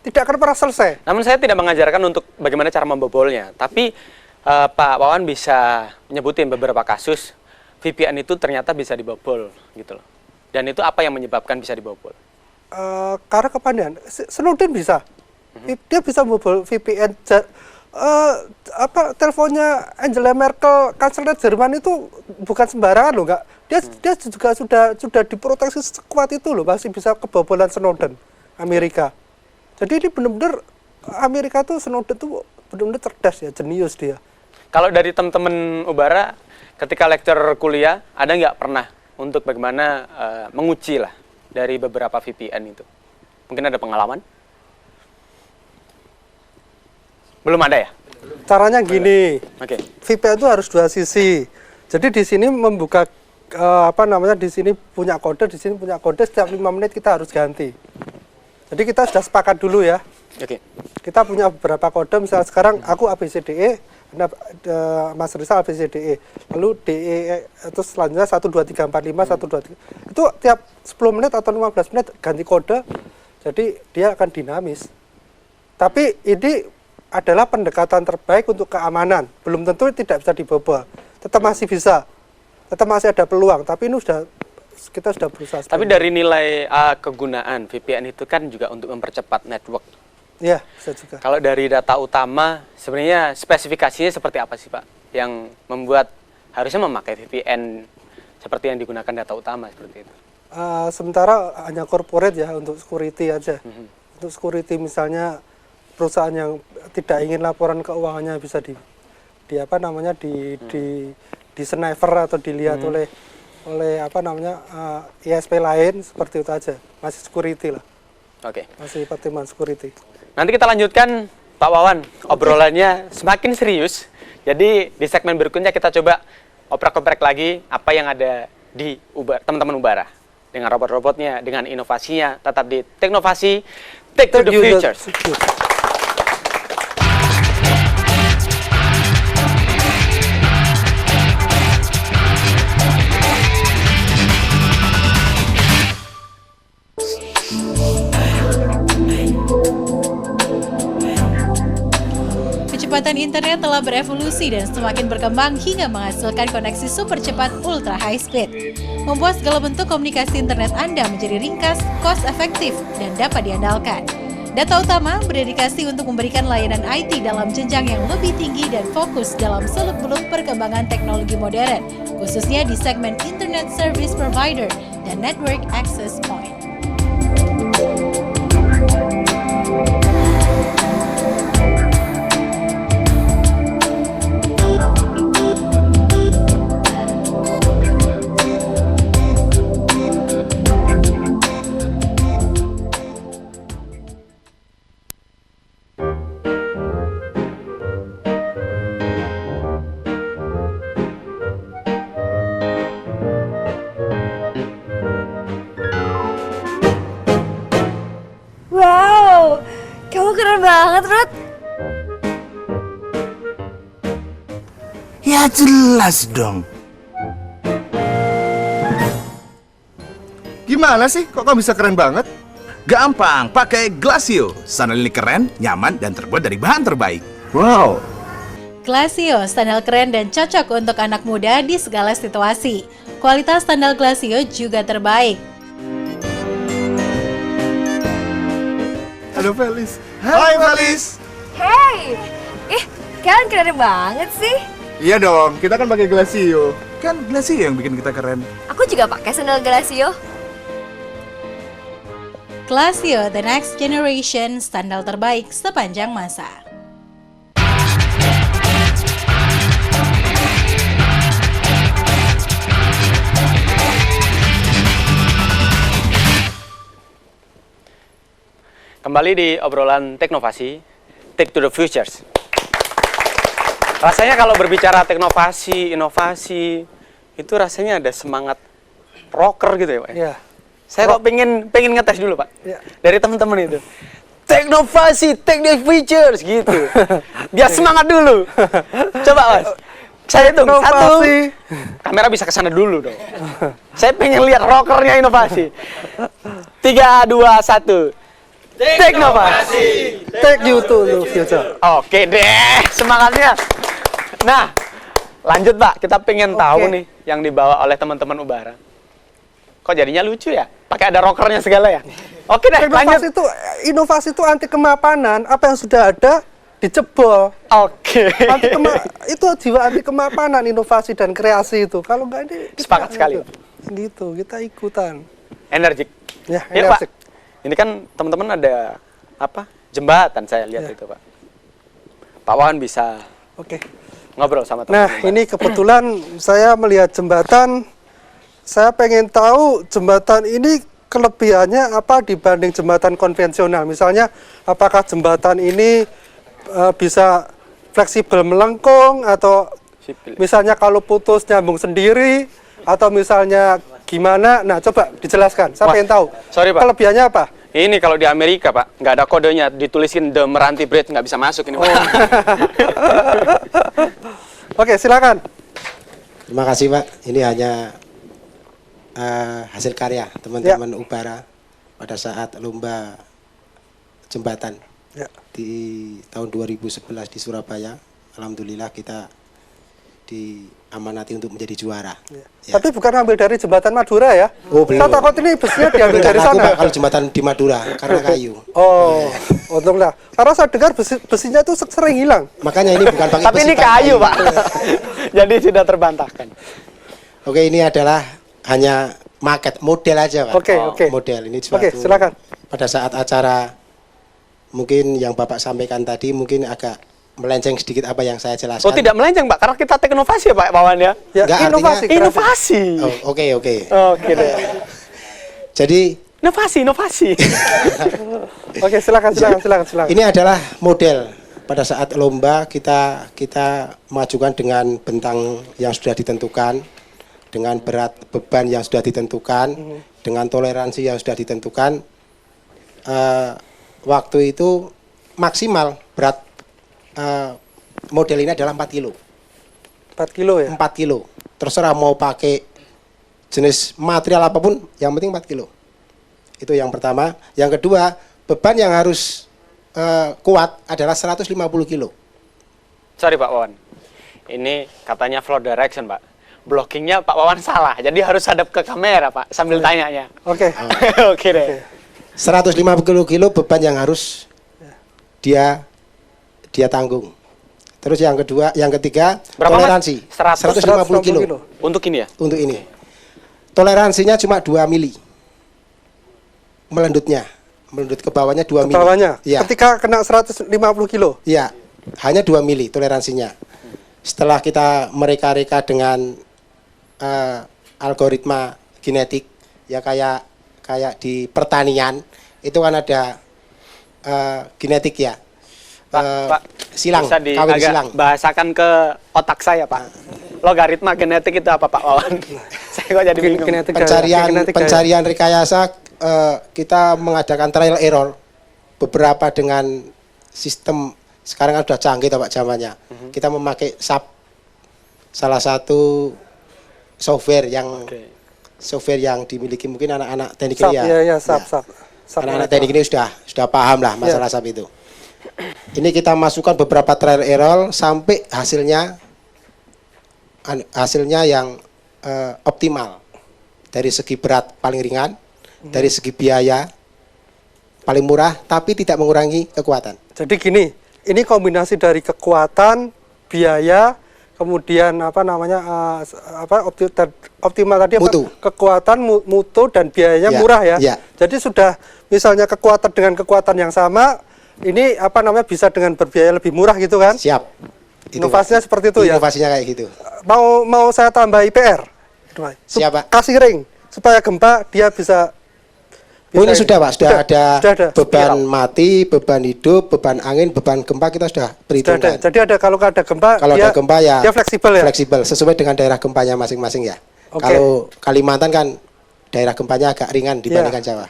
S3: Tidak akan pernah selesai.
S2: Namun saya tidak mengajarkan untuk bagaimana cara membobolnya. Tapi Pak Wawan bisa menyebutin beberapa kasus VPN itu ternyata bisa dibobol gitu loh. Dan itu apa yang menyebabkan bisa dibobol?
S3: Karena kepandian. Snowden bisa. Dia bisa membobol VPN. Teleponnya Angela Merkel, kanselir Jerman itu bukan sembarangan loh, enggak. Dia juga sudah diproteksi sekuat itu loh, masih bisa kebobolan Snowden Amerika. Jadi ini benar-benar Amerika tuh Snowden tuh benar-benar cerdas ya, jenius dia.
S2: Kalau dari teman-teman Ubara ketika lecture kuliah ada nggak pernah untuk bagaimana menguji lah dari beberapa VPN itu? Mungkin ada pengalaman? Belum ada ya?
S3: Caranya gini.
S2: Oke.
S3: VPN itu harus dua sisi. Jadi di sini membuka di sini punya kode, di sini punya kode, setiap 5 menit kita harus ganti. Jadi kita sudah sepakat dulu ya.
S2: Oke.
S3: Kita punya beberapa kode, misalnya sekarang aku ABCDE, Mas Rizal ABCDE, lalu DE terus selanjutnya 1 2 3 4 5 1 2 3. Itu tiap 10 menit atau 15 menit ganti kode. Jadi dia akan dinamis. Tapi ini adalah pendekatan terbaik untuk keamanan. Belum tentu tidak bisa dibobol. Tetap masih bisa. Tetap masih ada peluang, tapi ini kita sudah berusaha.
S2: Tapi dari nilai kegunaan VPN itu kan juga untuk mempercepat network.
S3: Iya, bisa juga.
S2: Kalau dari data utama, sebenarnya spesifikasinya seperti apa sih Pak? Yang membuat harusnya memakai VPN seperti yang digunakan data utama seperti itu?
S3: Sementara hanya corporate ya, untuk security aja. Untuk security misalnya perusahaan yang tidak ingin laporan keuangannya bisa di sniper atau dilihat oleh ISP lain, seperti itu aja. Masih security lah.
S2: Oke.
S3: Masih pertimbangan security.
S2: Nanti kita lanjutkan Pak Wawan, obrolannya semakin serius. Jadi di segmen berikutnya kita coba oprek-oprek lagi apa yang ada di teman-teman Ubara. Dengan robot-robotnya, dengan inovasinya, tetap di Teknovasi, Take to the Future.
S1: Kecepatan internet telah berevolusi dan semakin berkembang hingga menghasilkan koneksi super cepat ultra high speed. Membuat segala bentuk komunikasi internet Anda menjadi ringkas, cost efektif, dan dapat diandalkan. Data Utama berdedikasi untuk memberikan layanan IT dalam jenjang yang lebih tinggi dan fokus dalam seluk-beluk perkembangan teknologi modern, khususnya di segmen Internet Service Provider dan Network Access Point.
S15: Wow, kamu keren banget, Rod.
S16: Ya jelas dong. Gimana sih, kok kamu bisa keren banget? Gampang, pakai Glacio. Sandal ini keren, nyaman, dan terbuat dari bahan terbaik. Wow.
S1: Glacio, sandal keren dan cocok untuk anak muda di segala situasi. Kualitas sandal Glacio juga terbaik.
S16: Halo Felis. Hai Felis.
S15: Hey, kalian keren banget sih.
S16: Iya dong, kita kan pakai Glacio. Kan Glacio yang bikin kita keren.
S15: Aku juga pakai sandal Glacio.
S1: Glacio, the next generation, sandal terbaik sepanjang masa.
S2: Kembali di obrolan Teknovasi, Take to the Futures. Rasanya kalau berbicara teknovasi, inovasi, itu rasanya ada semangat rocker gitu ya Pak?
S3: Iya.
S2: Saya kok pengen ngetes dulu Pak,
S3: Iya.
S2: dari teman-teman itu. Teknovasi, Take the Futures gitu. Biar semangat dulu. Coba Mas, saya hitung, 1. Kamera bisa ke sana dulu dong. Saya pengen lihat rockernya inovasi. 3, 2, 1. Teknovasi,
S3: Take you to the future.
S2: Oke deh, semangatnya. Nah, lanjut Pak, kita pengen tahu nih yang dibawa oleh teman-teman Ubara. Kok jadinya lucu ya? Pakai ada rockernya segala ya? Oke deh, lanjut.
S3: Inovasi itu anti kemapanan. Apa yang sudah ada dicebol.
S2: Oke.
S3: Itu jiwa anti kemapanan, inovasi dan kreasi itu. Kalau nggak ini
S2: sepakat sekali.
S3: Gitu, kita ikutan.
S2: Energik.
S3: Ya,
S2: Ya,
S3: energik.
S2: Pak. Ini kan teman-teman ada apa? Jembatan saya lihat itu, Pak. Pak Wawan bisa ngobrol sama teman-teman.
S3: Nah, ini kebetulan saya melihat jembatan. Saya pengen tahu jembatan ini kelebihannya apa dibanding jembatan konvensional. Misalnya, apakah jembatan ini bisa fleksibel melengkung, atau misalnya kalau putus nyambung sendiri, atau misalnya gimana? Nah, coba dijelaskan. Saya pengen tahu.
S2: Sorry, Pak.
S3: Kelebihannya apa?
S2: Ini kalau di Amerika, Pak, nggak ada kodenya, ditulisin The Meranti Bread, nggak bisa masuk ini, Pak.
S3: Oke, silakan.
S17: Terima kasih, Pak. Ini hanya hasil karya teman-teman Ubara pada saat lomba jembatan di tahun 2011 di Surabaya. Alhamdulillah kita diamanati untuk menjadi juara.
S3: Tapi bukan ambil dari jembatan Madura ya?
S17: Oh, belum.
S3: Saya takut ini besinya diambil dari
S17: Bukan aku,
S3: sana.
S17: Pak, kalau jembatan di Madura karena kayu.
S3: Oh, untunglah. Karena saya dengar besinya itu sering hilang.
S17: Makanya ini bukan pakai
S2: Tapi
S17: besi
S2: ini kayu, Pak. Jadi sudah terbantahkan.
S17: Oke, ini adalah hanya maket model aja, Pak.
S3: Oke.
S17: Model ini suatu.
S3: Oke, silakan.
S17: Pada saat acara mungkin yang Bapak sampaikan tadi mungkin agak melenceng sedikit apa yang saya jelaskan.
S2: Oh, tidak melenceng, Pak, karena kita teknovasi ya, Pak Wawan ya.
S17: Enggak,
S3: inovasi.
S17: artinya,
S2: Inovasi.
S17: Oh, oke.
S2: Oke deh.
S17: Jadi
S2: Inovasi.
S3: Oke, silakan.
S17: ini adalah model pada saat lomba kita majukan dengan bentang yang sudah ditentukan, dengan berat beban yang sudah ditentukan, dengan toleransi yang sudah ditentukan. Waktu itu maksimal berat model ini adalah 4 kilo.
S3: 4 kilo ya?
S17: 4 kilo. Terserah mau pakai jenis material apapun, yang penting 4 kilo. Itu yang pertama. Yang kedua, beban yang harus kuat adalah 150 kilo.
S2: Sorry, Pak Wawan. Ini katanya flow direction, Pak. Blockingnya Pak Wawan salah, jadi harus hadap ke kamera, Pak, sambil tanyanya.
S3: Oke.
S2: Oke deh.
S17: 150 kilo beban yang harus dia tanggung. Terus yang ketiga,
S2: Berapa,
S17: toleransi.
S2: Mas?
S17: 150 kilo.
S2: Untuk ini ya?
S17: Untuk ini. Toleransinya cuma 2 mili. Melendut ke bawahnya 2 mili.
S3: Bawahnya.
S17: Ya.
S3: Ketika kena 150 kilo.
S17: Iya, hanya 2 mili toleransinya. Setelah kita mereka-reka dengan algoritma genetik, ya kayak di pertanian itu kan ada genetik ya.
S2: Pak,
S17: silang,
S2: bisa
S17: kawin silang.
S2: bahasakan ke otak saya, Pak. Logaritma genetik itu apa, Pak Wawan? Saya kok jadi bingung.
S17: Pencarian rekayasa, kita mengadakan trial error beberapa dengan sistem sekarang kan sudah canggih Pak zamannya. Kita memakai SAP, salah satu software yang dimiliki mungkin anak-anak teknik ini ya.
S3: SAP.
S17: Anak-anak teknik ini sudah paham lah masalah SAP itu. Ini kita masukkan beberapa trial error sampai hasilnya yang optimal dari segi berat paling ringan, dari segi biaya paling murah, tapi tidak mengurangi kekuatan.
S3: Jadi gini, ini kombinasi dari kekuatan, biaya, kemudian optimal tadi
S17: mutu.
S3: Kekuatan, mutu dan biayanya murah ya. Jadi sudah misalnya kekuatan dengan kekuatan yang sama, ini bisa dengan berbiaya lebih murah gitu kan?
S17: Siap.
S3: Inovasinya seperti itu ya.
S17: Inovasinya kayak gitu.
S3: Mau saya tambah IPR.
S17: Siapa?
S3: Kasih ring supaya gempa dia bisa.
S17: Ini sudah Pak, sudah ada beban mati, beban hidup, beban angin, beban gempa kita sudah perhitungkan.
S3: Jadi kalau ada gempa,
S17: ada gempa ya
S3: dia fleksibel ya.
S17: Fleksibel sesuai dengan daerah gempanya masing-masing ya. Kalau Kalimantan kan daerah gempanya agak ringan dibandingkan Jawa.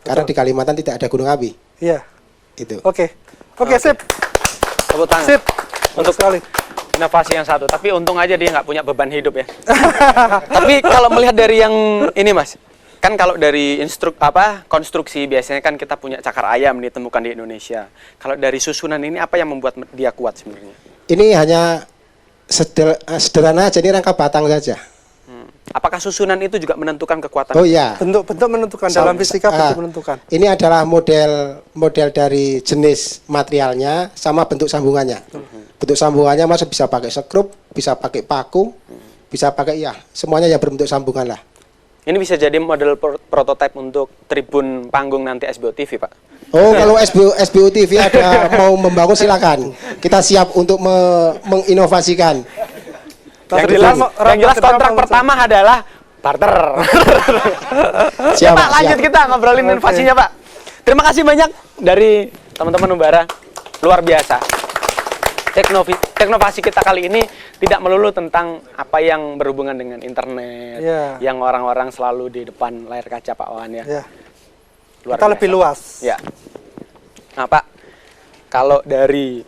S17: Karena di Kalimantan tidak ada gunung api.
S3: Iya.
S17: Itu.
S3: Oke, sip.
S2: Tepuk tangan.
S3: Sip.
S2: Untuk sekali. Inovasi yang satu, tapi untung aja dia nggak punya beban hidup ya. Tapi kalau melihat dari yang ini, Mas, kan kalau dari konstruksi biasanya kan kita punya cakar ayam ditemukan di Indonesia. Kalau dari susunan ini apa yang membuat dia kuat sebenarnya?
S17: Ini hanya sederhana aja, ini rangka batang saja.
S2: Apakah susunan itu juga menentukan kekuatan?
S17: Oh iya.
S3: Bentuk menentukan dalam fisika, bentuk menentukan.
S17: Ini adalah model dari jenis materialnya sama bentuk sambungannya. Bentuk sambungannya masih bisa pakai sekrup, bisa pakai paku, bisa pakai semuanya yang berbentuk sambungan lah.
S2: Ini bisa jadi model prototipe untuk tribun panggung nanti SBO TV, Pak.
S17: Oh, kalau SBO TV ada mau membangun silakan. Kita siap untuk menginovasikan.
S2: Yang jelas kontrak pertama adalah barter. Pak, lanjut kita ngobrolin inovasinya, Pak. Terima kasih banyak dari teman-teman Ubara. Luar biasa. Teknovasi kita kali ini tidak melulu tentang apa yang berhubungan dengan internet, yang orang-orang selalu di depan layar kaca, Pak Wawan ya. luar
S3: kita
S2: biasa.
S3: lebih luas.
S2: Ya. Nah Pak, kalau dari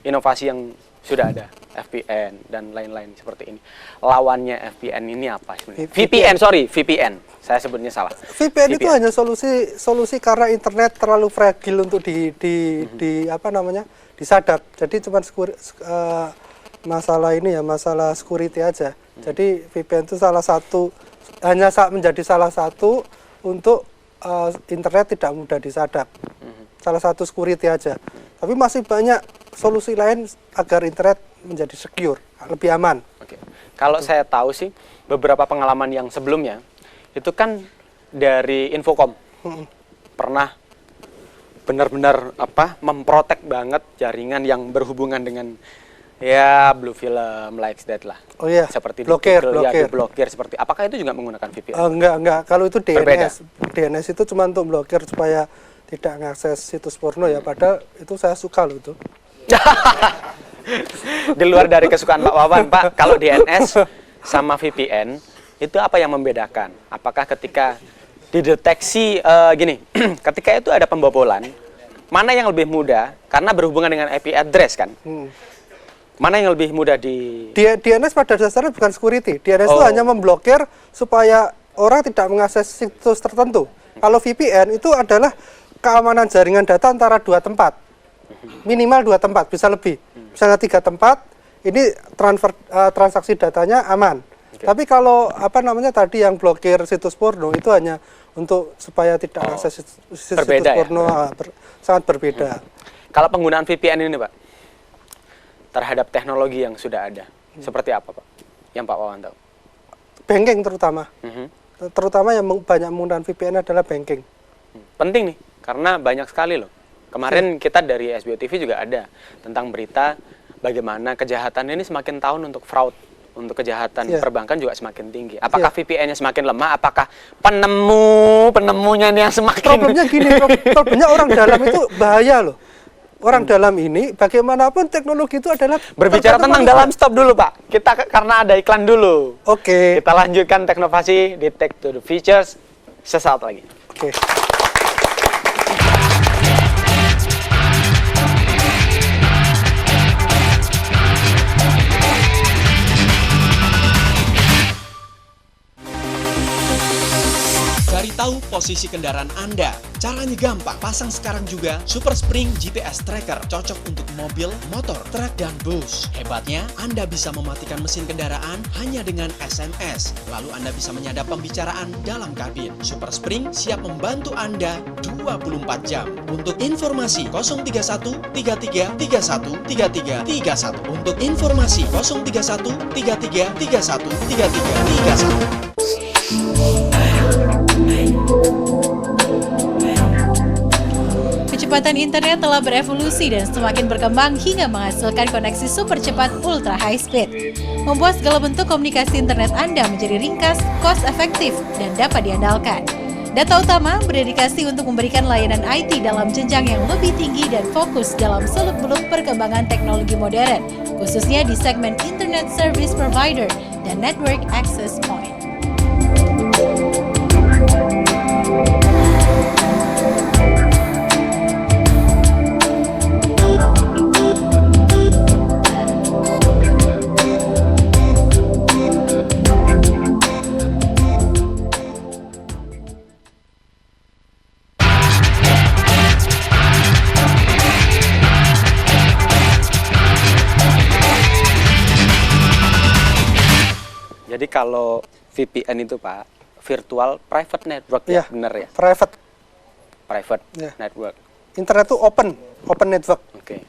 S2: inovasi yang sudah ada, VPN dan lain-lain seperti ini, lawannya VPN ini apa sebenarnya? VPN, saya sebutnya salah.
S3: VPN itu hanya solusi karena internet terlalu fragil untuk disadap. Jadi cuma masalah ini ya, masalah security aja. Jadi VPN itu menjadi salah satu untuk internet tidak mudah disadap. Salah satu security aja. Tapi masih banyak solusi lain agar internet menjadi secure, lebih aman.
S2: Oke. Kalau saya tahu sih beberapa pengalaman yang sebelumnya itu kan dari Infocom pernah benar-benar memprotek banget jaringan yang berhubungan dengan ya blue film like that lah.
S3: Oh iya.
S2: Seperti
S3: blokir.
S2: blokir seperti. Apakah itu juga menggunakan VPN?
S3: Enggak. Kalau itu DNS.
S2: Berbeda.
S3: DNS itu cuma untuk blokir supaya tidak mengakses situs porno ya. Padahal itu saya suka loh itu.
S2: Di luar dari kesukaan Pak Wawan, Pak, kalau DNS sama VPN itu apa yang membedakan? Apakah ketika dideteksi ketika itu ada pembobolan, mana yang lebih mudah? Karena berhubungan dengan IP address kan. Mana yang lebih mudah
S3: DNS pada dasarnya bukan security. DNS itu hanya memblokir supaya orang tidak mengakses situs tertentu. Kalau VPN itu adalah keamanan jaringan data antara dua tempat. Minimal 2 tempat, bisa lebih. Misalnya 3 tempat, ini transaksi datanya aman. Tapi kalau tadi yang blokir situs porno itu hanya untuk supaya tidak akses situs porno, sangat berbeda.
S2: Kalau penggunaan VPN ini Pak, terhadap teknologi yang sudah ada, seperti apa Pak? Yang Pak Wawan tahu?
S3: Banking terutama. Terutama yang banyak menggunakan VPN adalah banking.
S2: Penting nih, karena banyak sekali loh. Kemarin kita dari SBO TV juga ada tentang berita bagaimana kejahatan ini semakin tahun untuk fraud, untuk kejahatan perbankan juga semakin tinggi. Apakah VPN-nya semakin lemah? Apakah penemunya yang semakin...
S3: Problemnya gini, problemnya orang dalam itu bahaya loh. Orang dalam ini bagaimanapun teknologi itu adalah...
S2: Berbicara tentang dalam, stop dulu Pak. Kita karena ada iklan dulu.
S3: Oke.
S2: Kita lanjutkan Teknovasi di Tech to the Features sesaat lagi.
S3: Oke.
S18: Cari tahu posisi kendaraan Anda. Caranya gampang. Pasang sekarang juga Super Spring GPS Tracker. Cocok untuk mobil, motor, truk, dan bus. Hebatnya, Anda bisa mematikan mesin kendaraan hanya dengan SMS. Lalu Anda bisa menyadap pembicaraan dalam kabin. Super Spring siap membantu Anda 24 jam. Untuk informasi 031 33 31 33 31. Untuk informasi 031 33 31 33 31.
S1: Kecepatan internet telah berevolusi dan semakin berkembang hingga menghasilkan koneksi super cepat ultra high speed. Membuat segala bentuk komunikasi internet Anda menjadi ringkas, cost efektif, dan dapat diandalkan. Data Utama berdedikasi untuk memberikan layanan IT dalam jenjang yang lebih tinggi dan fokus dalam seluk-beluk perkembangan teknologi modern, khususnya di segmen Internet Service Provider dan Network Access Point.
S2: Jadi kalau VPN itu Pak, virtual private network ya, benar ya?
S3: Private
S2: network.
S3: Internet itu open network.
S2: Oke.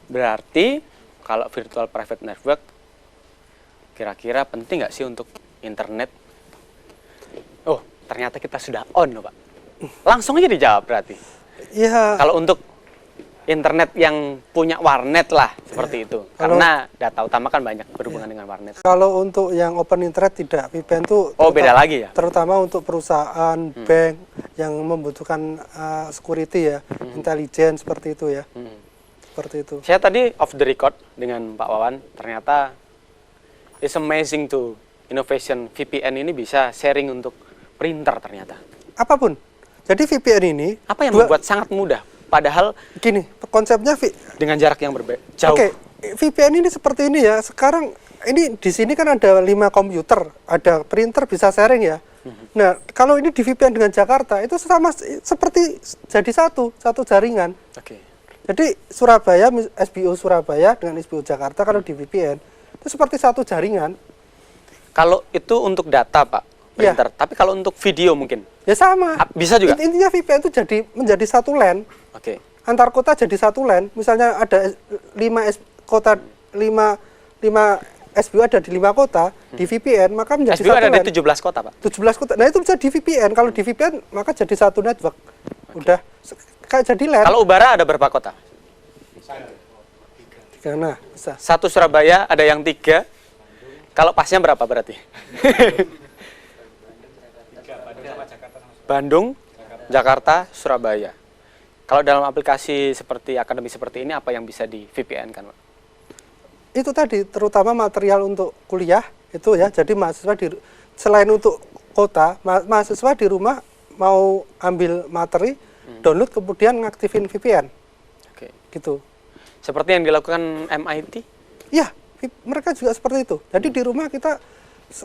S2: Berarti kalau virtual private network kira-kira penting nggak sih untuk internet? Oh, ternyata kita sudah on loh Pak. Langsung aja dijawab berarti.
S3: Iya.
S2: Kalau untuk internet yang punya warnet lah seperti itu. Karena data utama kan banyak berhubungan dengan warnet.
S3: Kalau untuk yang open internet tidak, VPN itu
S2: beda lagi ya.
S3: Terutama untuk perusahaan, bank yang membutuhkan security ya, intelijen seperti itu ya. Seperti itu.
S2: Saya tadi off the record dengan Pak Wawan, ternyata it's amazing to innovation VPN ini bisa sharing untuk printer ternyata.
S3: Apapun. Jadi VPN ini
S2: apa yang membuat sangat mudah? Padahal
S3: gini, konsepnya
S2: dengan jarak yang berbeda jauh.
S3: Oke, VPN ini seperti ini ya. Sekarang ini di sini kan ada 5 komputer, ada printer bisa sharing ya. Nah, kalau ini di VPN dengan Jakarta itu sama seperti jadi satu jaringan.
S2: Oke.
S3: Jadi Surabaya, SBO Surabaya dengan SBO Jakarta kalau di VPN itu seperti satu jaringan.
S2: Kalau itu untuk data, Pak, printer. Tapi kalau untuk video mungkin?
S3: Ya sama.
S2: Bisa juga?
S3: Intinya VPN itu menjadi satu LAN.
S2: Oke.
S3: Antar kota jadi satu LAN. Misalnya ada 5 SBO ada di 5 kota, di VPN, maka menjadi
S2: SBO
S3: satu
S2: ada
S3: LAN.
S2: di 17 kota, Pak?
S3: 17 kota. Nah, itu bisa di VPN. Kalau di VPN, maka jadi satu network. Udah kayak jadi LAN.
S2: Kalau Ubara ada berapa kota?
S3: 3. Nah, bisa.
S2: Satu Surabaya, ada yang 3. Kalau pasnya berapa berarti? Bandung, Jakarta, Surabaya. Kalau dalam aplikasi seperti akademi seperti ini, apa yang bisa di VPN kan, Pak?
S3: Itu tadi, terutama material untuk kuliah, itu ya. Jadi mahasiswa selain untuk kota, mahasiswa di rumah mau ambil materi, download, kemudian ngaktifin VPN.
S2: Oke.
S3: Gitu.
S2: Seperti yang dilakukan MIT?
S3: Iya, mereka juga seperti itu. Jadi di rumah kita,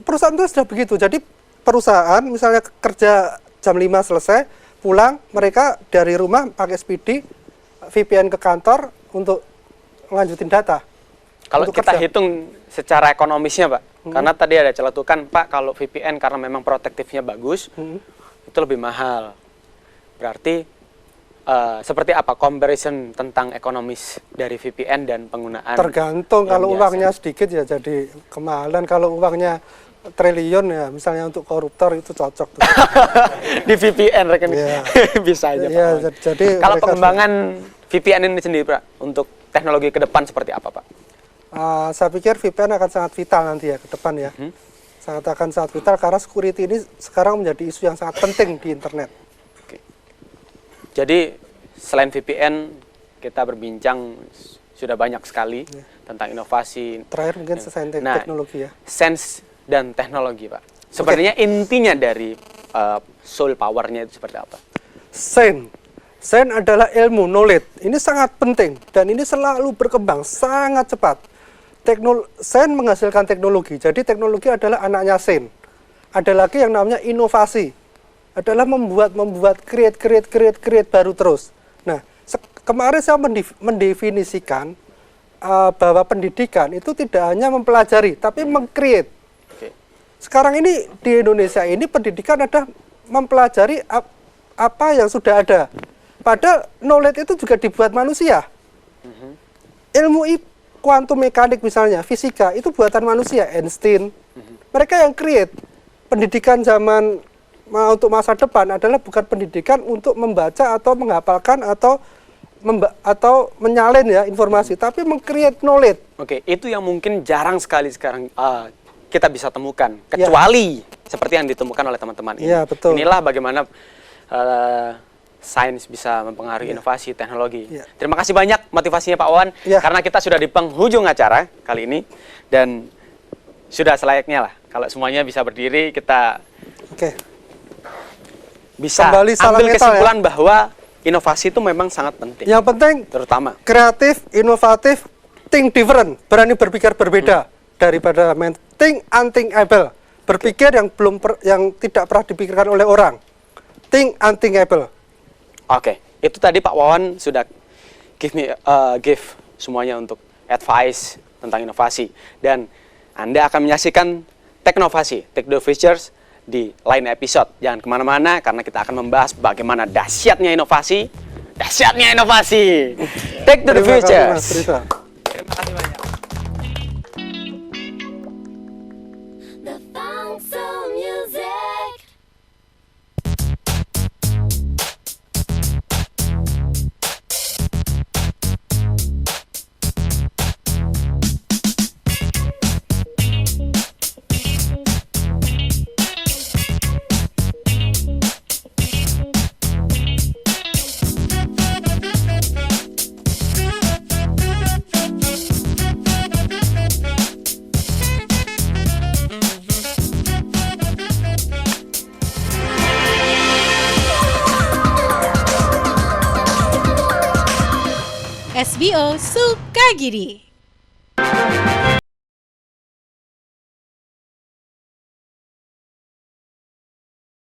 S3: perusahaan itu sudah begitu. Jadi perusahaan misalnya kerja jam 5 selesai, pulang, mereka dari rumah pakai SPD, VPN ke kantor untuk lanjutin data.
S2: Kalau kita hitung secara ekonomisnya, Pak, karena tadi ada celetukan, Pak, kalau VPN karena memang protektifnya bagus, itu lebih mahal. Berarti seperti apa comparison tentang ekonomis dari VPN dan penggunaan?
S3: Tergantung, kalau
S2: biasa.
S3: uangnya sedikit ya jadi kemahalan, kalau uangnya triliun ya misalnya untuk koruptor itu cocok tuh.
S2: Di VPN rekening bisa aja,
S3: Pak. Jadi
S2: kalau pengembangan VPN ini sendiri, Pak, untuk teknologi ke depan seperti apa, Pak?
S3: Saya pikir VPN akan sangat vital nanti ya ke depan ya. Akan sangat vital karena security ini sekarang menjadi isu yang sangat penting di internet.
S2: Oke. Jadi selain VPN kita berbincang sudah banyak sekali tentang inovasi.
S3: Terakhir mungkin teknologi ya.
S2: Sense dan teknologi, Pak. Sebenarnya intinya dari soul power-nya itu seperti apa?
S3: Sense adalah ilmu, knowledge. Ini sangat penting dan ini selalu berkembang sangat cepat. Sense menghasilkan teknologi. Jadi teknologi adalah anaknya Sense. Ada lagi yang namanya inovasi. Adalah membuat create baru terus. Nah, kemarin saya mendefinisikan bahwa pendidikan itu tidak hanya mempelajari tapi meng-create. Sekarang ini di Indonesia ini pendidikan adalah mempelajari apa yang sudah ada. Padahal knowledge itu juga dibuat manusia. Ilmu kuantum mekanik misalnya, fisika itu buatan manusia, Einstein. Mereka yang create. Pendidikan zaman untuk masa depan adalah bukan pendidikan untuk membaca atau menghafalkan atau menyalin ya informasi, tapi meng-create knowledge.
S2: Oke, itu yang mungkin jarang sekali sekarang kita bisa temukan, kecuali seperti yang ditemukan oleh teman-teman ini.
S3: Ya, betul.
S2: Inilah bagaimana sains bisa mempengaruhi inovasi teknologi. Terima kasih banyak motivasinya Pak Wawan, karena kita sudah di penghujung acara kali ini dan sudah selayaknya lah kalau semuanya bisa berdiri, kita bisa ambil kesimpulan bahwa inovasi itu memang sangat penting.
S3: Yang penting
S2: terutama
S3: kreatif, inovatif, think different, berani berpikir berbeda daripada think unthinkable, berpikir yang tidak pernah dipikirkan oleh orang. Think unthinkable.
S2: Oke, itu tadi Pak Wawan sudah give semuanya untuk advice tentang inovasi, dan Anda akan menyaksikan Teknovasi, Take the Futures di lain episode. Jangan kemana-mana karena kita akan membahas bagaimana dahsyatnya inovasi. Take to the Futures. Terima kasih banyak.
S1: SBO Sukagiri.